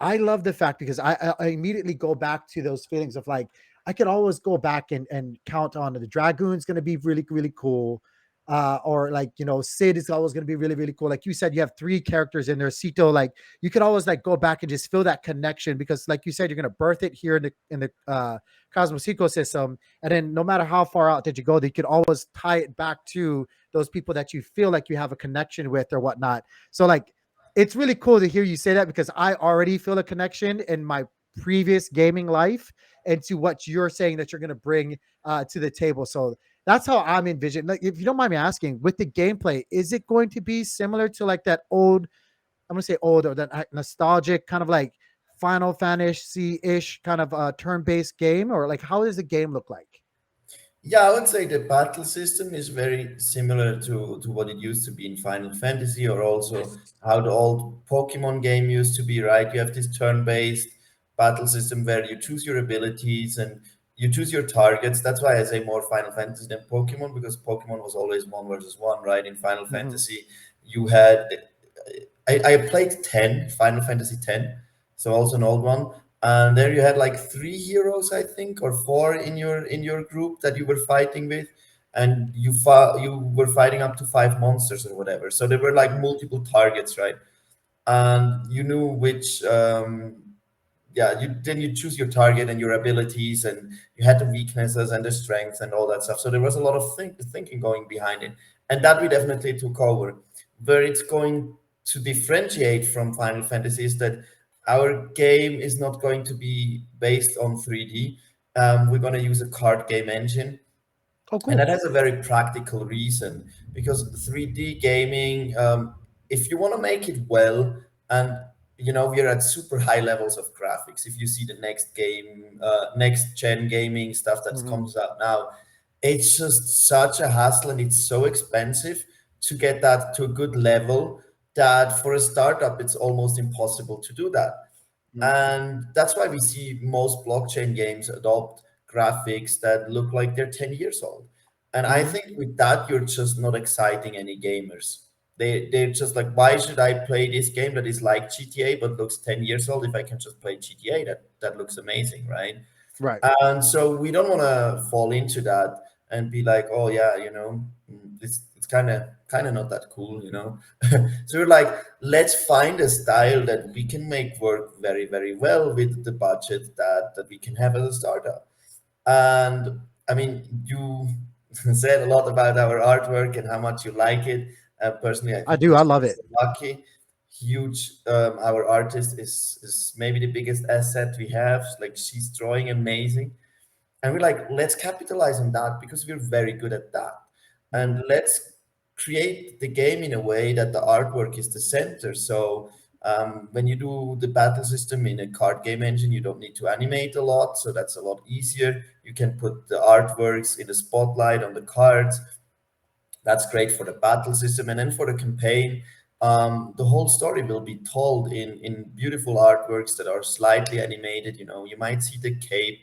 I love the fact, because I immediately go back to those feelings of like I could always go back and count on the Dragoon's going to be really really cool, or like Sid is always going to be really really cool. Like you said, you have three characters in there. Sito, like you could always like go back and just feel that connection, because like you said, you're going to birth it here in the Cosmos ecosystem, and then no matter how far out that you go, they could always tie it back to those people that you feel like you have a connection with or whatnot. So like it's really cool to hear you say that, because I already feel a connection in my previous gaming life and to what you're saying that you're going to bring to the table. So that's how I'm envisioning. Like, if you don't mind me asking, with the gameplay, is it going to be similar to like that old, I'm going to say old, or that nostalgic kind of like Final Fantasy ish kind of turn based game, or like how does the game look like? Yeah, I would say the battle system is very similar to what it used to be in Final Fantasy, or also Nice. how the old Pokemon game used to be, right? You have this turn-based battle system where you choose your abilities and you choose your targets. That's why I say more Final Fantasy than Pokemon, because Pokemon was always one versus one, right? In Final Mm-hmm. Fantasy, you had I played 10, Final Fantasy 10, so also an old one. And there you had like three heroes, I think, or four in your group that you were fighting with, and you were fighting up to five monsters or whatever. So there were like multiple targets, right? And you knew which yeah, you choose your target and your abilities, and you had the weaknesses and the strengths and all that stuff. So there was a lot of thinking going behind it, and that we definitely took over. Where it's going to differentiate from Final Fantasy is that our game is not going to be based on 3D. We're going to use a card game engine, Oh, and that cool. has a very practical reason, because 3D gaming, if you want to make it well, and we're at super high levels of graphics. If you see the next gen gaming stuff that Mm-hmm. comes out now, it's just such a hassle, and it's so expensive to get that to a good level, that for a startup it's almost impossible to do that. And that's why we see most blockchain games adopt graphics that look like they're 10 years old. And I Mm-hmm. think with that, you're just not exciting any gamers. They're just like, why should I play this game that is like GTA but looks 10 years old if I can just play GTA? That looks amazing, right? Right. And so we don't want to fall into that and be like, oh yeah, it's kind of not that cool, So we're like, let's find a style that we can make work very very well with the budget that we can have as a startup. And I mean, you said a lot about our artwork and how much you like it. Personally, I I think do. we're I love it. super lucky. Huge. Our artist is maybe the biggest asset we have. Like, she's drawing amazing, and we're like, let's capitalize on that because we're very good at that, Mm-hmm. and let's create the game in a way that the artwork is the center. So when you do the battle system in a card game engine, you don't need to animate a lot, so that's a lot easier. You can put the artworks in the spotlight on the cards. That's great for the battle system, and then for the campaign, the whole story will be told in beautiful artworks that are slightly animated. You might see the cape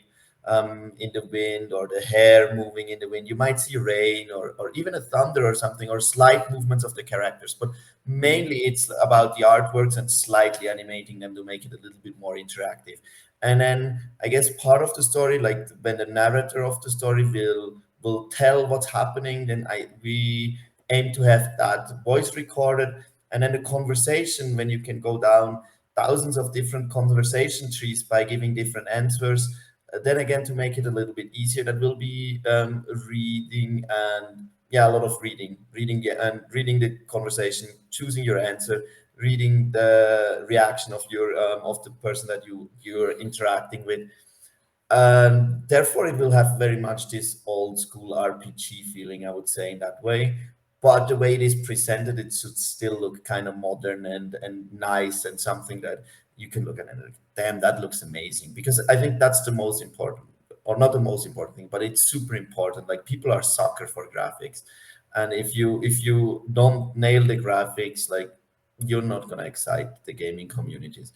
in the wind, or the hair moving in the wind. You might see rain, or even a thunder or something, or slight movements of the characters. But Mm-hmm. mainly, it's about the artworks and slightly animating them to make it a little bit more interactive. And then I guess part of the story, like when the narrator of the story will tell what's happening, then I we aim to have that voice recorded, and then the conversation, when you can go down thousands of different conversation trees by giving different answers. Then again, to make it a little bit easier, that will be reading, and yeah, a lot of reading, yeah, and reading the conversation, choosing your answer, reading the reaction of the person that you're interacting with. Therefore, it will have very much this old school RPG feeling, I would say, in that way. But the way it is presented, it should still look kind of modern and nice and something that you can look at and like, damn, that looks amazing. Because I think that's the most important, or not the most important thing, but it's super important. Like people are sucker for graphics, and if you don't nail the graphics, like you're not gonna excite the gaming communities.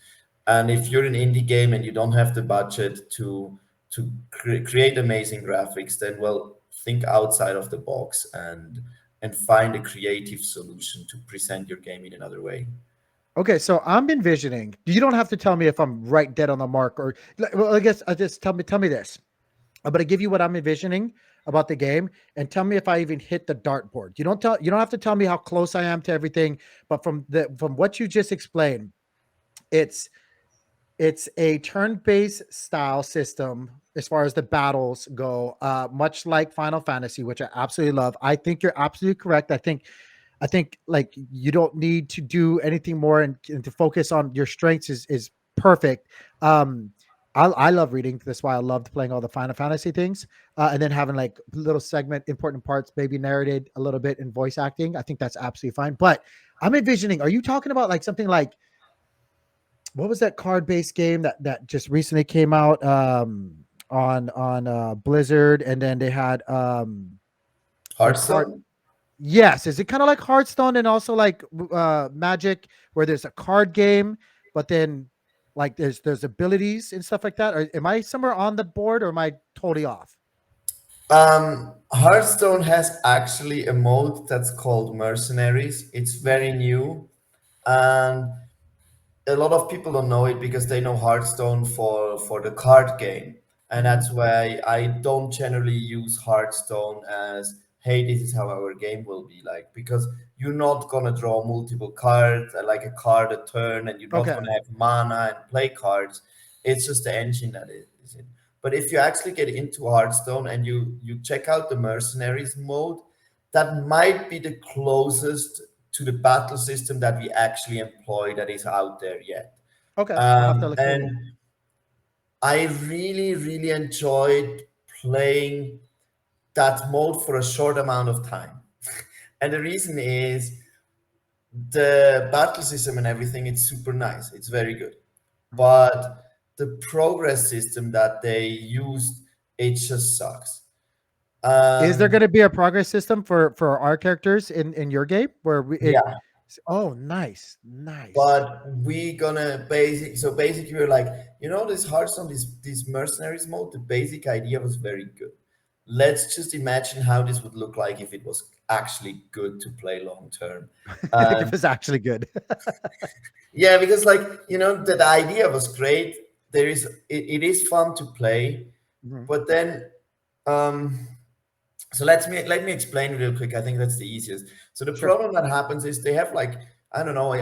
And if you're an indie game and you don't have the budget to create amazing graphics, then well, think outside of the box and find a creative solution to present your game in another way. Okay, so I'm envisioning. You don't have to tell me if I'm right dead on the mark, or well, I guess I just tell me this. I'm gonna give you what I'm envisioning about the game, and tell me if I even hit the dartboard. You don't have to tell me how close I am to everything, but from what you just explained, it's it's a turn-based style system as far as the battles go, much like Final Fantasy, which I absolutely love. I think you're absolutely correct. I think like you don't need to do anything more, and to focus on your strengths is perfect. Um, I love reading. That's why I loved playing all the Final Fantasy things, and then having like little segment important parts, maybe narrated a little bit in voice acting. I think that's absolutely fine. But I'm envisioning. Are you talking about like something like what was that card based game that just recently came out on Blizzard, and then they had a card. Hearthstone. Yes, is it kind of like Hearthstone and also like Magic, where there's a card game, but then like there's abilities and stuff like that? Or am I somewhere on the board, or am I totally off? Hearthstone has actually a mode that's called Mercenaries. It's very new, and a lot of people don't know it because they know Hearthstone for the card game, and Hmm. that's why I don't generally use Hearthstone as, hey, this is how our game will be like, because you're not gonna draw multiple cards, like a card a turn, and you're not Okay. gonna have mana and play cards. It's just the engine that it is in. But if you actually get into Hearthstone and you check out the Mercenaries mode, that might be the closest to the battle system that we actually employ that is out there yet. Okay. I'll have to look into it. And I really, really enjoyed playing that mode for a short amount of time. And the reason is the battle system and everything, it's super nice. It's very good. Mhm. But the progress system that they used, it just sucks. Is there And going to be a progress system for our characters in your game where it? yeah, Oh, nice, nice. but we gonna basically we're like, this Hearthstone, this mercenaries mode, the basic idea was very good. Let's just imagine how this would look like if it was actually good to play long term. If it And was actually good. yeah, because like, the idea was great. It is fun to play, Mhm. but then um so let me explain real quick. I think that's the easiest. So the Sure. problem that happens is they have like, I don't know,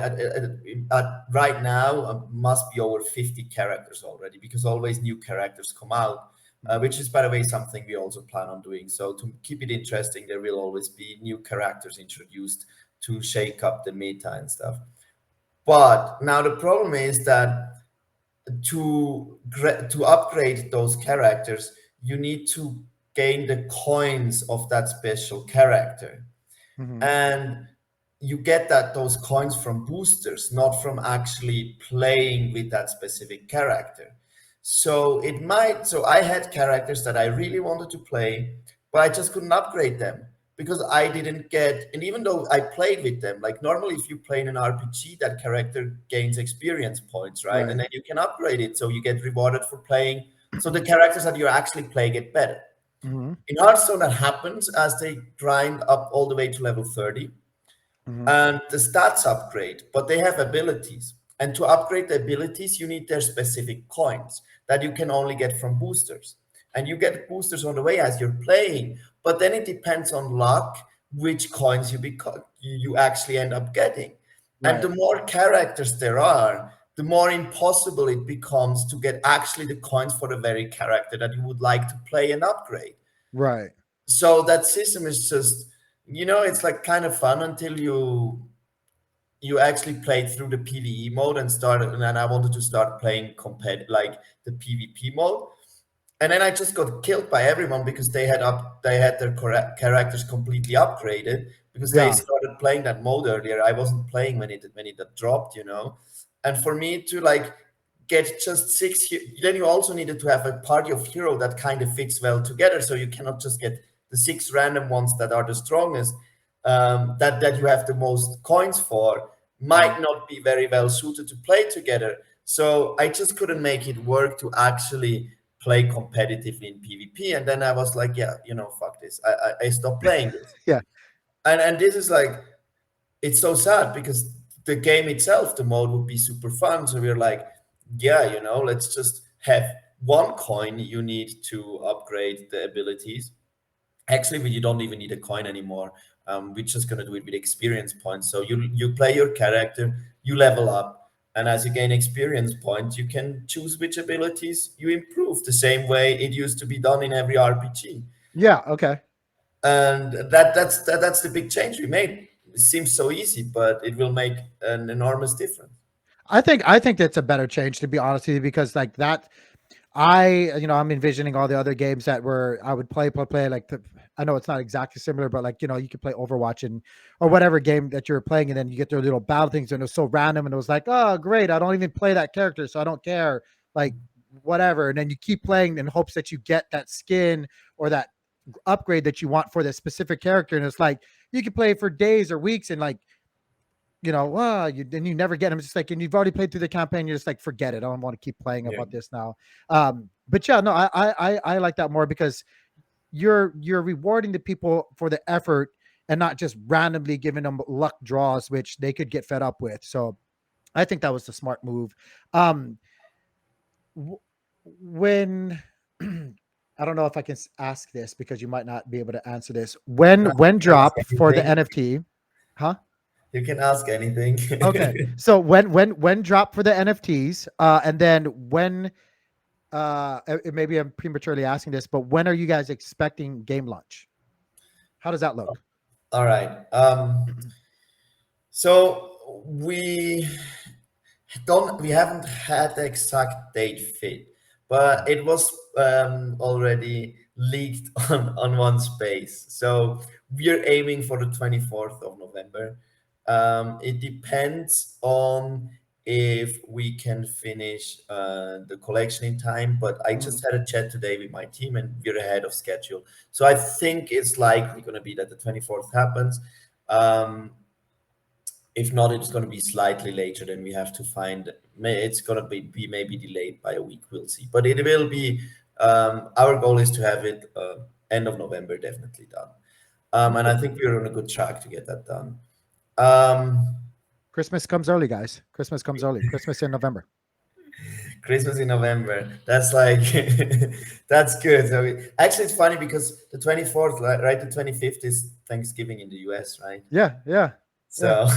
right now must be over 50 characters already, because always new characters come out, Mhm. which is, by the way, something we also plan on doing. So to keep it interesting, there will always be new characters introduced to shake up the meta and stuff. But now the problem is that to upgrade those characters, you need to gain the coins of that special character, Mhm. and you get those coins from boosters, not from actually playing with that specific character. So I had characters that I really wanted to play, but I just couldn't upgrade them because I didn't get. And even though I played with them, like normally if you play in an RPG, that character gains experience points, right? And Right. then you can upgrade it, so you get rewarded for playing. So the characters that you actually play get better. Mhm. In Hearthstone, that happens as they grind up all the way to level 30, Mhm. and the stats upgrade, but they have abilities. And to upgrade the abilities, you need their specific coins that you can only get from boosters. And you get boosters on the way as you're playing, but then it depends on luck which coins you actually end up getting. And the Right. more characters there are, the more impossible it becomes to get actually the coins for the very character that you would like to play and upgrade. Right. So that system is just, it's like kind of fun until you actually played through the PvE mode and then I wanted to start playing like the PvP mode. and then I just got killed by everyone because they had their characters completely upgraded because they Yeah. started playing that mode earlier. I wasn't playing when it dropped, and for me to like get just six, then you also needed to have a party of hero that kind of fits well together. So you cannot just get the six random ones that are the strongest, that you have the most coins for, might not be very well suited to play together. So I just couldn't make it work to actually play competitively in PvP. And then I was like, yeah, fuck this. I stopped playing this. Yeah. And this is like, it's so sad because the game itself, the mode would be super fun. So we're like, yeah, let's just have one coin you need to upgrade the abilities. Actually, you don't even need a coin anymore. We're just gonna do it with experience points. So you play your character, you level up, and as you gain experience points, you can choose which abilities you improve. The same way it used to be done in every RPG. Yeah. Okay. And that's the big change we made. It seems so easy, but it will make an enormous difference. I think that's a better change, to be honest with you, because like that, I'm envisioning all the other games that were I would play like I know it's not exactly similar, but like you could play Overwatch and or whatever game that you're playing, and then you get their little battle things, and it was so random, and it was like, oh great, I don't even play that character, so I don't care, like whatever, and then you keep playing in hopes that you get that skin or that upgrade that you want for that specific character, and it's like you can play for days or weeks, and like then you never get them. It's just like, and you've already played through the campaign. You're just like, forget it. I don't want to keep playing Yeah. about this now. But yeah, no, I like that more because you're rewarding the people for the effort and not just randomly giving them luck draws, which they could get fed up with. So I think that was the smart move. Um, when I don't know if I can ask this because you might not be able to answer this. No, When you can ask drop for the anything. NFT? Huh? You can ask anything. Okay. So when drop for the NFTs, and then when maybe I'm prematurely asking this, but when are you guys expecting game launch? How does that look? All right. So we haven't had the exact date fit, but it was already leaked on one space. So we're aiming for the 24th of November. It depends on if we can finish the collection in time, but I Mhm. just had a chat today with my team and we're ahead of schedule. So I think it's likely going to be that the 24th happens. Um, if not, it's going to be slightly later. Then we have to find. It's going to be maybe delayed by a week. We'll see. But it will be. Our goal is to have it end of November, definitely done. And Okay. I think we're on a good track to get that done. Um, Christmas comes early, guys. Christmas comes early. Christmas in November. Christmas in November. That's like that's good. So actually, it's funny because the 24th, right? The 25th is Thanksgiving in the US, right? Yeah, yeah, yeah, So,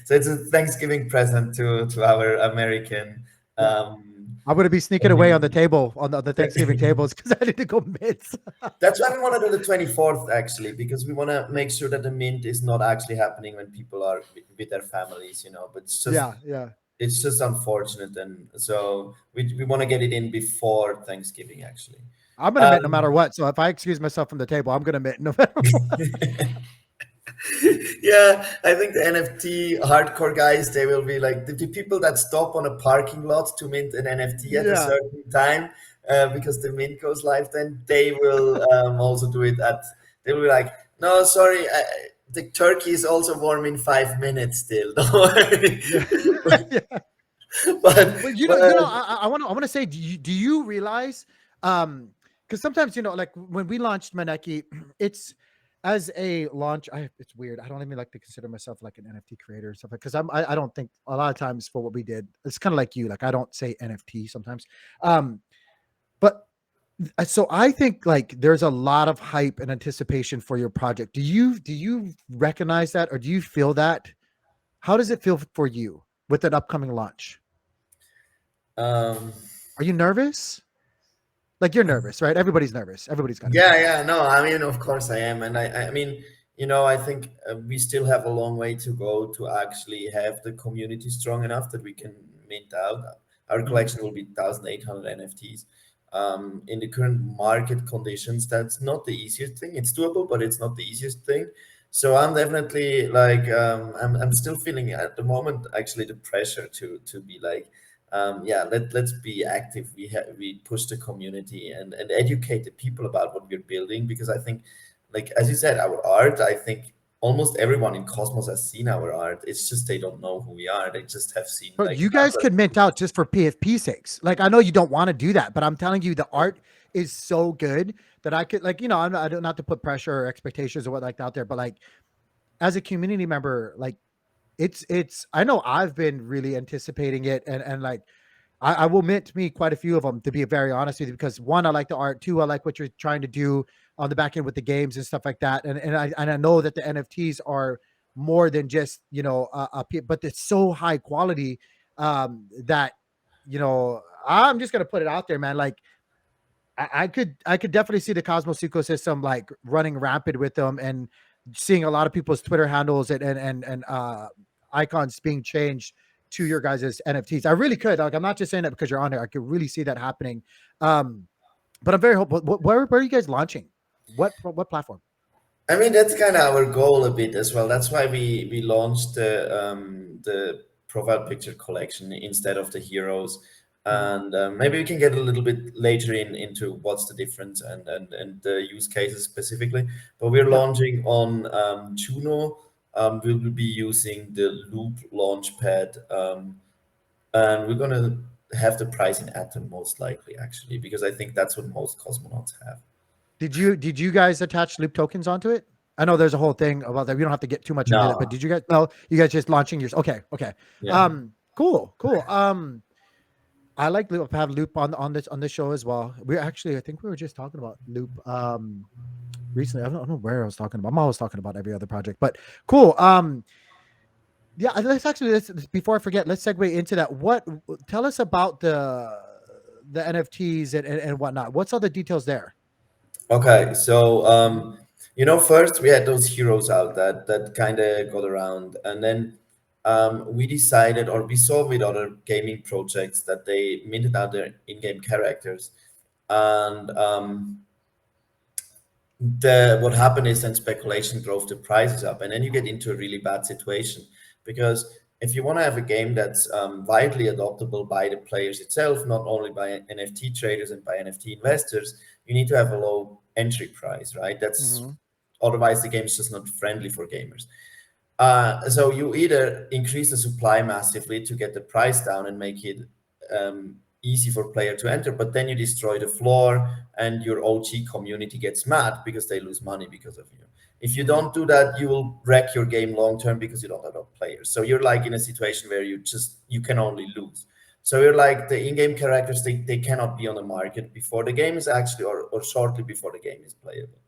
so it's a Thanksgiving present to our American yeah. um, I'm gonna be sneaking away on the community. table on the Thanksgiving tables because I need to go mince. That's why we want to do the 24th actually, because we want to make sure that the mint is not actually happening when people are with their families, But Yeah, yeah. it's just unfortunate, and so we want to get it in before Thanksgiving actually. I'm gonna mint no Um, matter what. So if I excuse myself from the table, I'm gonna mint no matter what. yeah, I think the NFT hardcore guys, they will be like the people that stop on a parking lot to mint an NFT at a Yeah, certain time because the mint goes live, then they will also do it at, they will be like, no, sorry, the turkey is also warm in 5 minutes still. Don't worry. yeah, yeah. but, But but I want to say, do you realize, because sometimes like when we launched Maneki, it's as a launch. It's weird. I don't even like to consider myself like an NFT creator or stuff, because I don't think a lot of times for what we did, it's kind of like you. Like I don't say NFT sometimes, but so I think like there's a lot of hype and anticipation for your project. Do you recognize that, or do you feel that? How does it feel for you with an upcoming launch? um, Are you nervous? Like you're nervous, right? Everybody's nervous. Everybody's got to be yeah, nervous. yeah, no, I mean, of course I am, and I mean, I think we still have a long way to go to actually have the community strong enough that we can mint out. Our Mhm. collection will be 1,800 NFTs. in the current market conditions, that's not the easiest thing. It's doable, but it's not the easiest thing. So I'm definitely like I'm still feeling at the moment actually the pressure to be like yeah, let's be active. We push the community and educate the people about what we're building, because I think, like as you said, our art, I think almost everyone in Cosmos has seen our art. It's just they don't know who we are. They just have seen Bro, like you guys could mint out just for PFP sakes. Like, I know you don't want to do that, but I'm telling you, the art is so good that I could, like, I don't not to put pressure or expectations or what like out there, but like as a community member, like it's. I know I've been really anticipating it, and like I will mint me quite a few of them, to be very honest with you, because one, I like the art. Two, I like what you're trying to do on the back end with the games and stuff like that. And I know that the NFTs are more than just but it's so high quality that I'm just gonna put it out there, man. Like I could definitely see the Cosmos ecosystem like running rapid with them, and seeing a lot of people's Twitter handles and icons being changed to your guys' NFTs. I really could. Like, I'm not just saying that because you're on there. I could really see that happening. Um, but I'm very hopeful. Where are you guys launching? What platform? I mean, that's kind of our goal a bit as well. That's why we launched the profile picture collection instead of the heroes, Mhm. and maybe we can get a little bit later into what's the difference and the use cases specifically. But we're Yeah. launching on Juno. We will be using the Loop Launchpad, and we're gonna have the price in Atom most likely, actually, because I think that's what most cosmonauts have. Did you guys attach loop tokens onto it? I know there's a whole thing about that. We don't have to get too much into that, but No, did you guys? No, you guys just launching yours. Okay, okay. yeah. Cool, cool. I like Loop. Have Loop on this show as well. We actually, I think we were just talking about Loop recently. I don't know where I was talking about. I'm always talking about every other project, but cool. Yeah, let's before I forget, let's segue into that. Tell us about the NFTs and whatnot. What's all the details there? Okay, so first we had those heroes out that kind of got around, and then we decided, or we saw with other gaming projects, that they minted out their in-game characters, and the what happened is then speculation drove the prices up, and then you get into a really bad situation, because if you want to have a game that's widely adoptable by the players itself, not only by NFT traders and by NFT investors, you need to have a low entry price, right? That's Mm-hmm. otherwise the game's just not friendly for gamers. So you either increase the supply massively to get the price down and make it easy for player to enter, but then you destroy the floor and your OG community gets mad because they lose money because of you. If you Mm-hmm. don't do that, you will wreck your game long term because you don't adopt players. So you're like in a situation where you can only lose. So you're like the in-game characters, they cannot be on the market before the game is actually or shortly before the game is playable.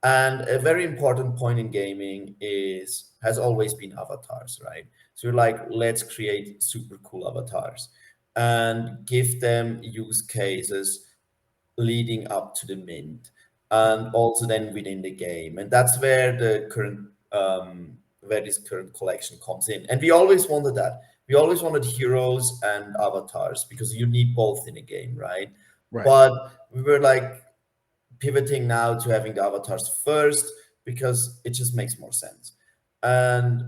And a very important point in gaming is has always been avatars, right? So you're like, let's create super cool avatars and give them use cases leading up to the mint, and Mm-hmm. also then within the game. And that's where the current where this current collection comes in. And we always wanted that. We always wanted heroes and avatars because you need both in a game, right? Right. But we were like pivoting now to having the avatars first because it just makes more sense. And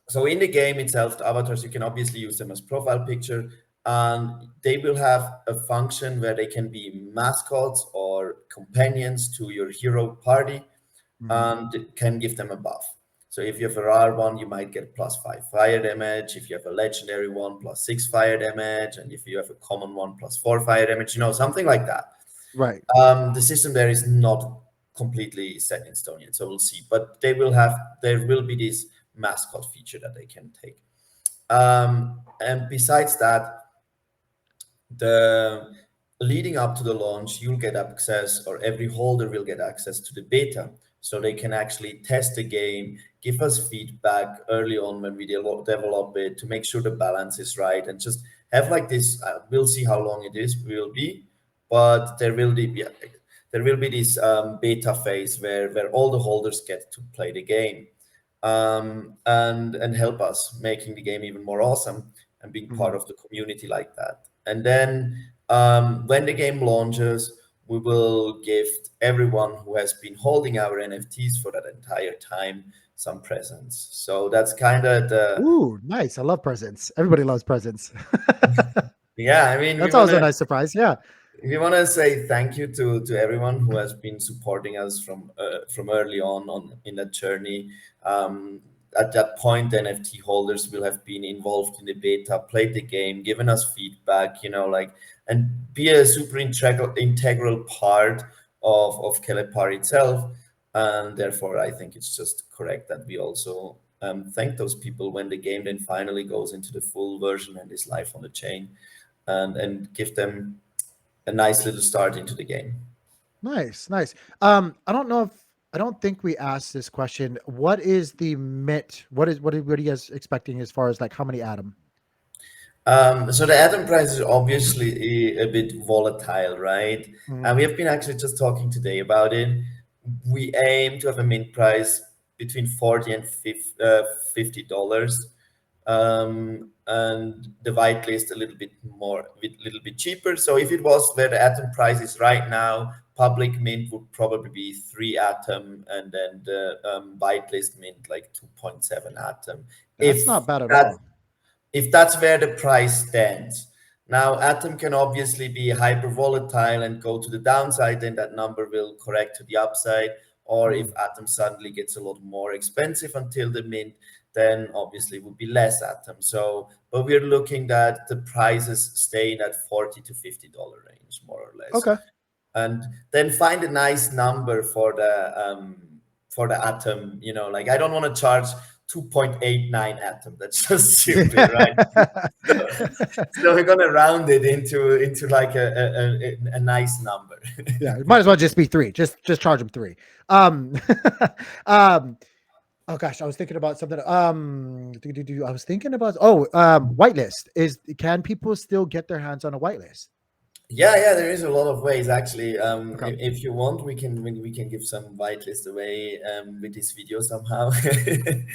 so in the game itself, the avatars, you can obviously use them as profile picture, and they will have a function where they can be mascots or companions to your hero party, Mm-hmm. and it can give them a buff. So if you have a rare one, you might get +5 fire damage. If you have a legendary one, +6 fire damage. And if you have a common one, +4 fire damage, something like that. Right. The system there is not completely set in stone yet, so we'll see. But there will be this mascot feature that they can take. And besides that, the leading up to the launch, you'll get access, or every holder will get access to the beta, so they can actually test the game, give us feedback early on when we develop it to make sure the balance is right, and just have like this. We'll see how long it is will be, but there will be this beta phase where all the holders get to play the game, and help us making the game even more awesome and being part Mm-hmm. of the community like that. And then When the game launches, we will gift everyone who has been holding our NFTs for that entire time some presents. So that's kind of the, Ooh, nice. I love presents. Everybody loves presents. yeah, I mean, That's always a nice surprise. Yeah. we want to say thank you to everyone who has been supporting us from early on in that journey. At that point, NFT holders will have been involved in the beta, played the game, given us feedback, like, and be a super integral part of Kelepar itself. And therefore, I think it's just correct that we also thank those people when the game then finally goes into the full version and is live on the chain, and give them a nice little start into the game. Nice, nice. I don't know if I don't think we asked this question. What is the mint? What are you guys expecting as far as like how many atom? So the atom price is obviously a bit volatile, right? And Mhm. we have been actually just talking today about it. We aim to have a mint price between 40 and $50, and the whitelist a little bit more, a little bit cheaper. So if it was where the atom price is right now, public mint would probably be 3 atom, and then the whitelist mint like 2.7 atom. That's If not bad at that all. if that's where the price stands. Now, Atom can obviously be hyper volatile and go to the downside, then that number will correct to the upside. Or if Mm. Atom suddenly gets a lot more expensive until the mint, then obviously it would be less Atom. So, but we're looking at the prices staying at $40 to $50 range, more or less, Okay. and then find a nice number for the atom. Like, I don't want to charge 2.89 atom. That's just stupid, right? So we're gonna round it into like a nice number. Yeah, it might as well just be three. Just charge them three. Um, um, oh gosh, I was thinking about something. I was thinking about whitelist. Can people still get their hands on a whitelist? Yeah, there is a lot of ways actually. Okay. If you want, we can give some whitelist away with this video somehow.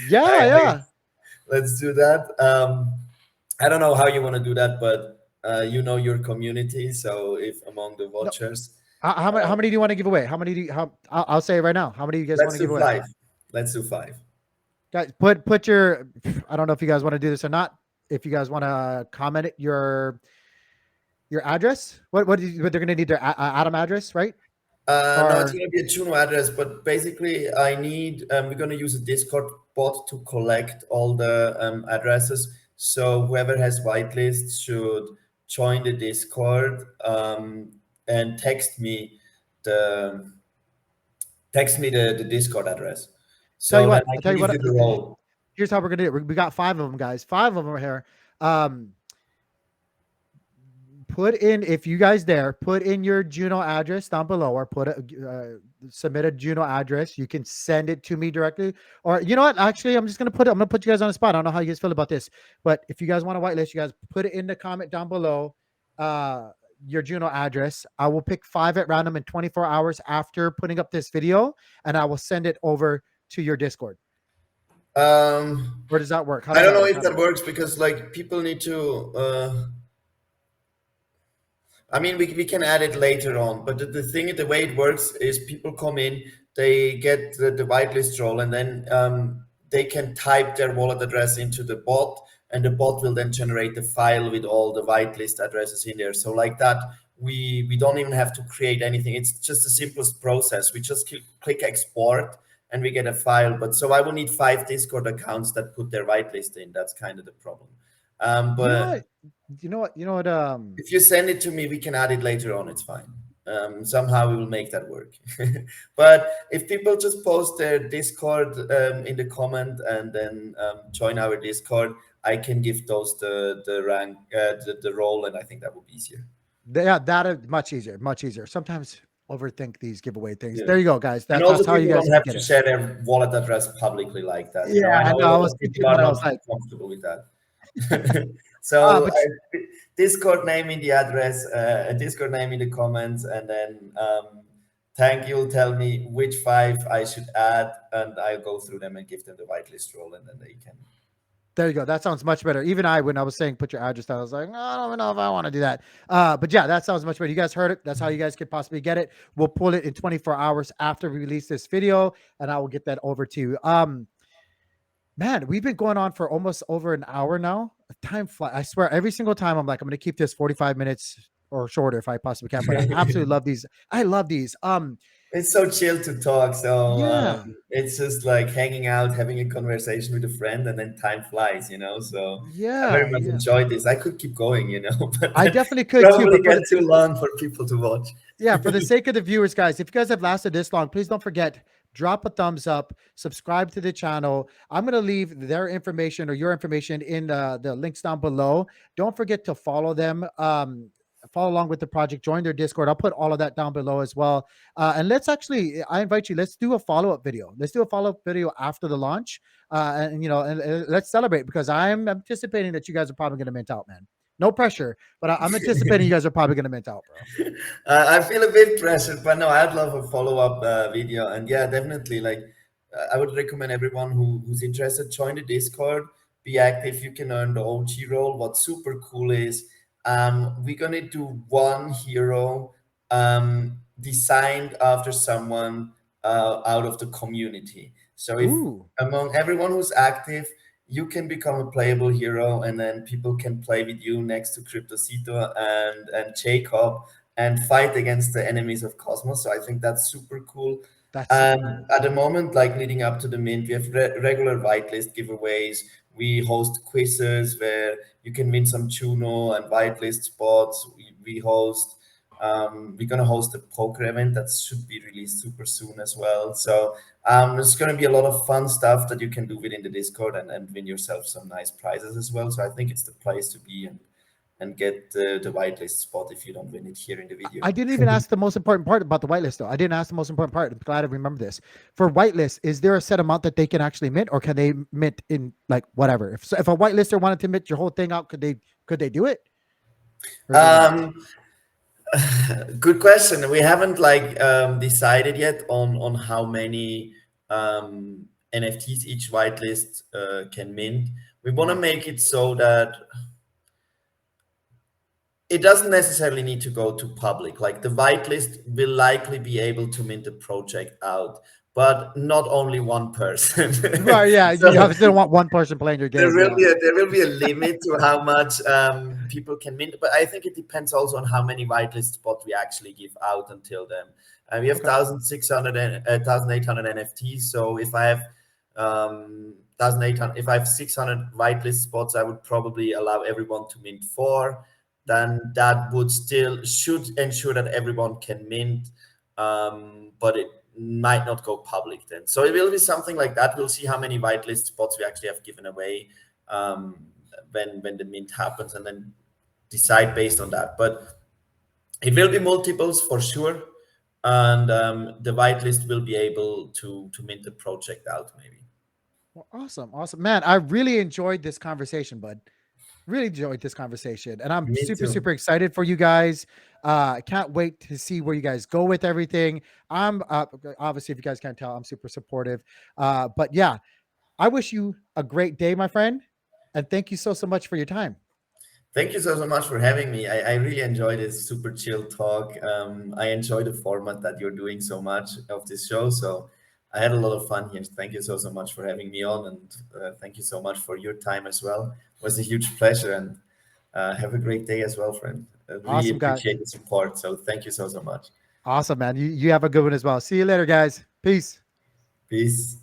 Yeah, yeah. Let's do that. I don't know how you want to do that, but you know your community. So if among the No, watchers, how uh, many do you want to give away? How many do you, how I'll say it right now. How many do you guys want let's to do give away? 5. Let's do 5. Guys, put your I don't know if you guys want to do this or not. If you guys want to comment your address, what they're gonna need their Atom address, right? No, it's Or gonna be a Juno address, but basically, I need. We're gonna use a Discord bot to collect all the addresses. So whoever has whitelist should join the Discord, and the text me the Discord address. tell you So then what, I I'll tell can you give what. you the role. Here's how we're gonna do it. We got 5 of them, guys. 5 of them are here. Um, put in if you guys dare put in your Juno address down below, or submit a Juno address. You can send it to me directly, or you know what? Actually, I'm gonna put you guys on the spot. I don't know how you guys feel about this, but if you guys want a whitelist, you guys put it in the comment down below. Uh, your Juno address. I will pick 5 at random in 24 hours after putting up this video, and I will send it over to your Discord. Um, Or does that work? How I does don't that know work? if that works because like people need to. I mean, we can add it later on, but the thing, the way it works is people come in, they get the whitelist role, and then they can type their wallet address into the bot, and the bot will then generate the file with all the whitelist addresses in there. So like that, we don't even have to create anything. It's just the simplest process. We just click export, and we get a file. But so I will need 5 Discord accounts that put their whitelist in. That's kind of the problem. You know But what? You know what? if you send it to me, we can add it later on. It's fine. Somehow we will make that work. But if people just post their Discord in the comment and then join our Discord, I can give those the rank, the role, and I think that would be easier. Yeah, that is much easier. Much easier. Sometimes overthink these giveaway things. Yeah. There you go, guys. And That's also, how you people guys don't can have get to it. share their wallet address publicly like that. Yeah, I I know know. a I lot was of thinking people are that. I not was like, comfortable with that. So but Discord name in the address, a Discord name in the comments, and then thank you. Tell me which 5 I should add, and I'll go through them and give them the whitelist role, and then they can. There you go. That sounds much better. Even when I was saying put your address down, I was like, "No, I don't even know if I want to do that. But yeah, that sounds much better. You guys heard it. That's how you guys could possibly get it. We'll pull it in 24 hours after we release this video, and I will get that over to you. Man, we've been going on for almost over an hour now. Time flies. I swear, every single time I'm like, I'm going to keep this 45 minutes or shorter if I possibly can. But I absolutely love these. I love these. It's so chill to talk. So Yeah, it's just like hanging out, having a conversation with a friend, and then time flies, you know. So I very yeah, much yeah. enjoyed this. I could keep going, you know, but I then definitely could too. probably But for get the too long for people to watch. Yeah, for the sake of the viewers, guys, if you guys have lasted this long, please don't forget, drop a thumbs up, subscribe to the channel. I'm going to leave their information or your information in the links down below. Don't forget to follow them. Follow along with the project, join their Discord. I'll put all of that down below as well. And let's actually, I invite you, let's do a follow-up video. Let's do a follow-up video after the launch. And let's celebrate, because I'm anticipating that you guys are probably going to mint out, man. No pressure, but I'm anticipating you guys are probably going to mint out, bro. I feel a bit pressured, but no, I'd love a follow-up video. And yeah, definitely, like I would recommend everyone who's interested, join the Discord, be active. You can earn the OG role. What's super cool is we're gonna do one hero designed after someone out of the community. So if Ooh. among everyone who's active, you can become a playable hero, and then people can play with you next to Cryptocito and Jacob and fight against the enemies of Cosmos. So I think that's super cool. That's super And cool. at the moment, like leading up to the mint, we have regular whitelist giveaways. We host quizzes where you can win some Juno and whitelist spots. We host. We're gonna host a poker event that should be released super soon as well. So there's gonna be a lot of fun stuff that you can do within the Discord and win yourself some nice prizes as well. So I think it's the place to be and get the whitelist spot if you don't win it here in the video. I didn't even ask the most important part about the whitelist, though. I didn't ask the most important part. I'm glad I remember this. For whitelist, is there a set amount that they can actually mint, or can they mint in like whatever? If a whitelister wanted to mint your whole thing out, could they do it? Or is there a limit? Um, Good question. We haven't like decided yet on how many NFTs each whitelist can mint. We want to Mhm. make it so that it doesn't necessarily need to go to public. Like the whitelist will likely be able to mint the project out, but not only one person. Right, yeah. You So obviously don't want one person playing your there game. will Yeah. be a limit to how much people can mint, but I think it depends also on how many whitelist spots we actually give out until then. We have Okay. 1,600 and 1,800 NFTs. So if I have 1,800, if I have 600 whitelist spots, I would probably allow everyone to mint four. Then that would still should ensure that everyone can mint, but it might not go public then. So it will be something like that. We'll see how many whitelist spots we actually have given away when the mint happens, and then decide based on that. But it will be multiples for sure, and the whitelist will be able to mint the project out maybe. Well, awesome, awesome, man. I really enjoyed this conversation, bud. Really enjoyed this conversation, and I'm Me super, too. super excited for you guys. I can't wait to see where you guys go with everything. I'm obviously, if you guys can't tell, I'm super supportive. But yeah, I wish you a great day, my friend, and thank you so much for your time. Thank you so much for having me. I really enjoyed this super chill talk. I enjoy the format that you're doing so much of this show. So I had a lot of fun here. Thank you so much for having me on, and thank you so much for your time as well. It was a huge pleasure, and have a great day as well, friend. I really Awesome, guy. appreciate the support. So thank you so much. Awesome, man. You have a good one as well. See you later, guys. Peace. Peace.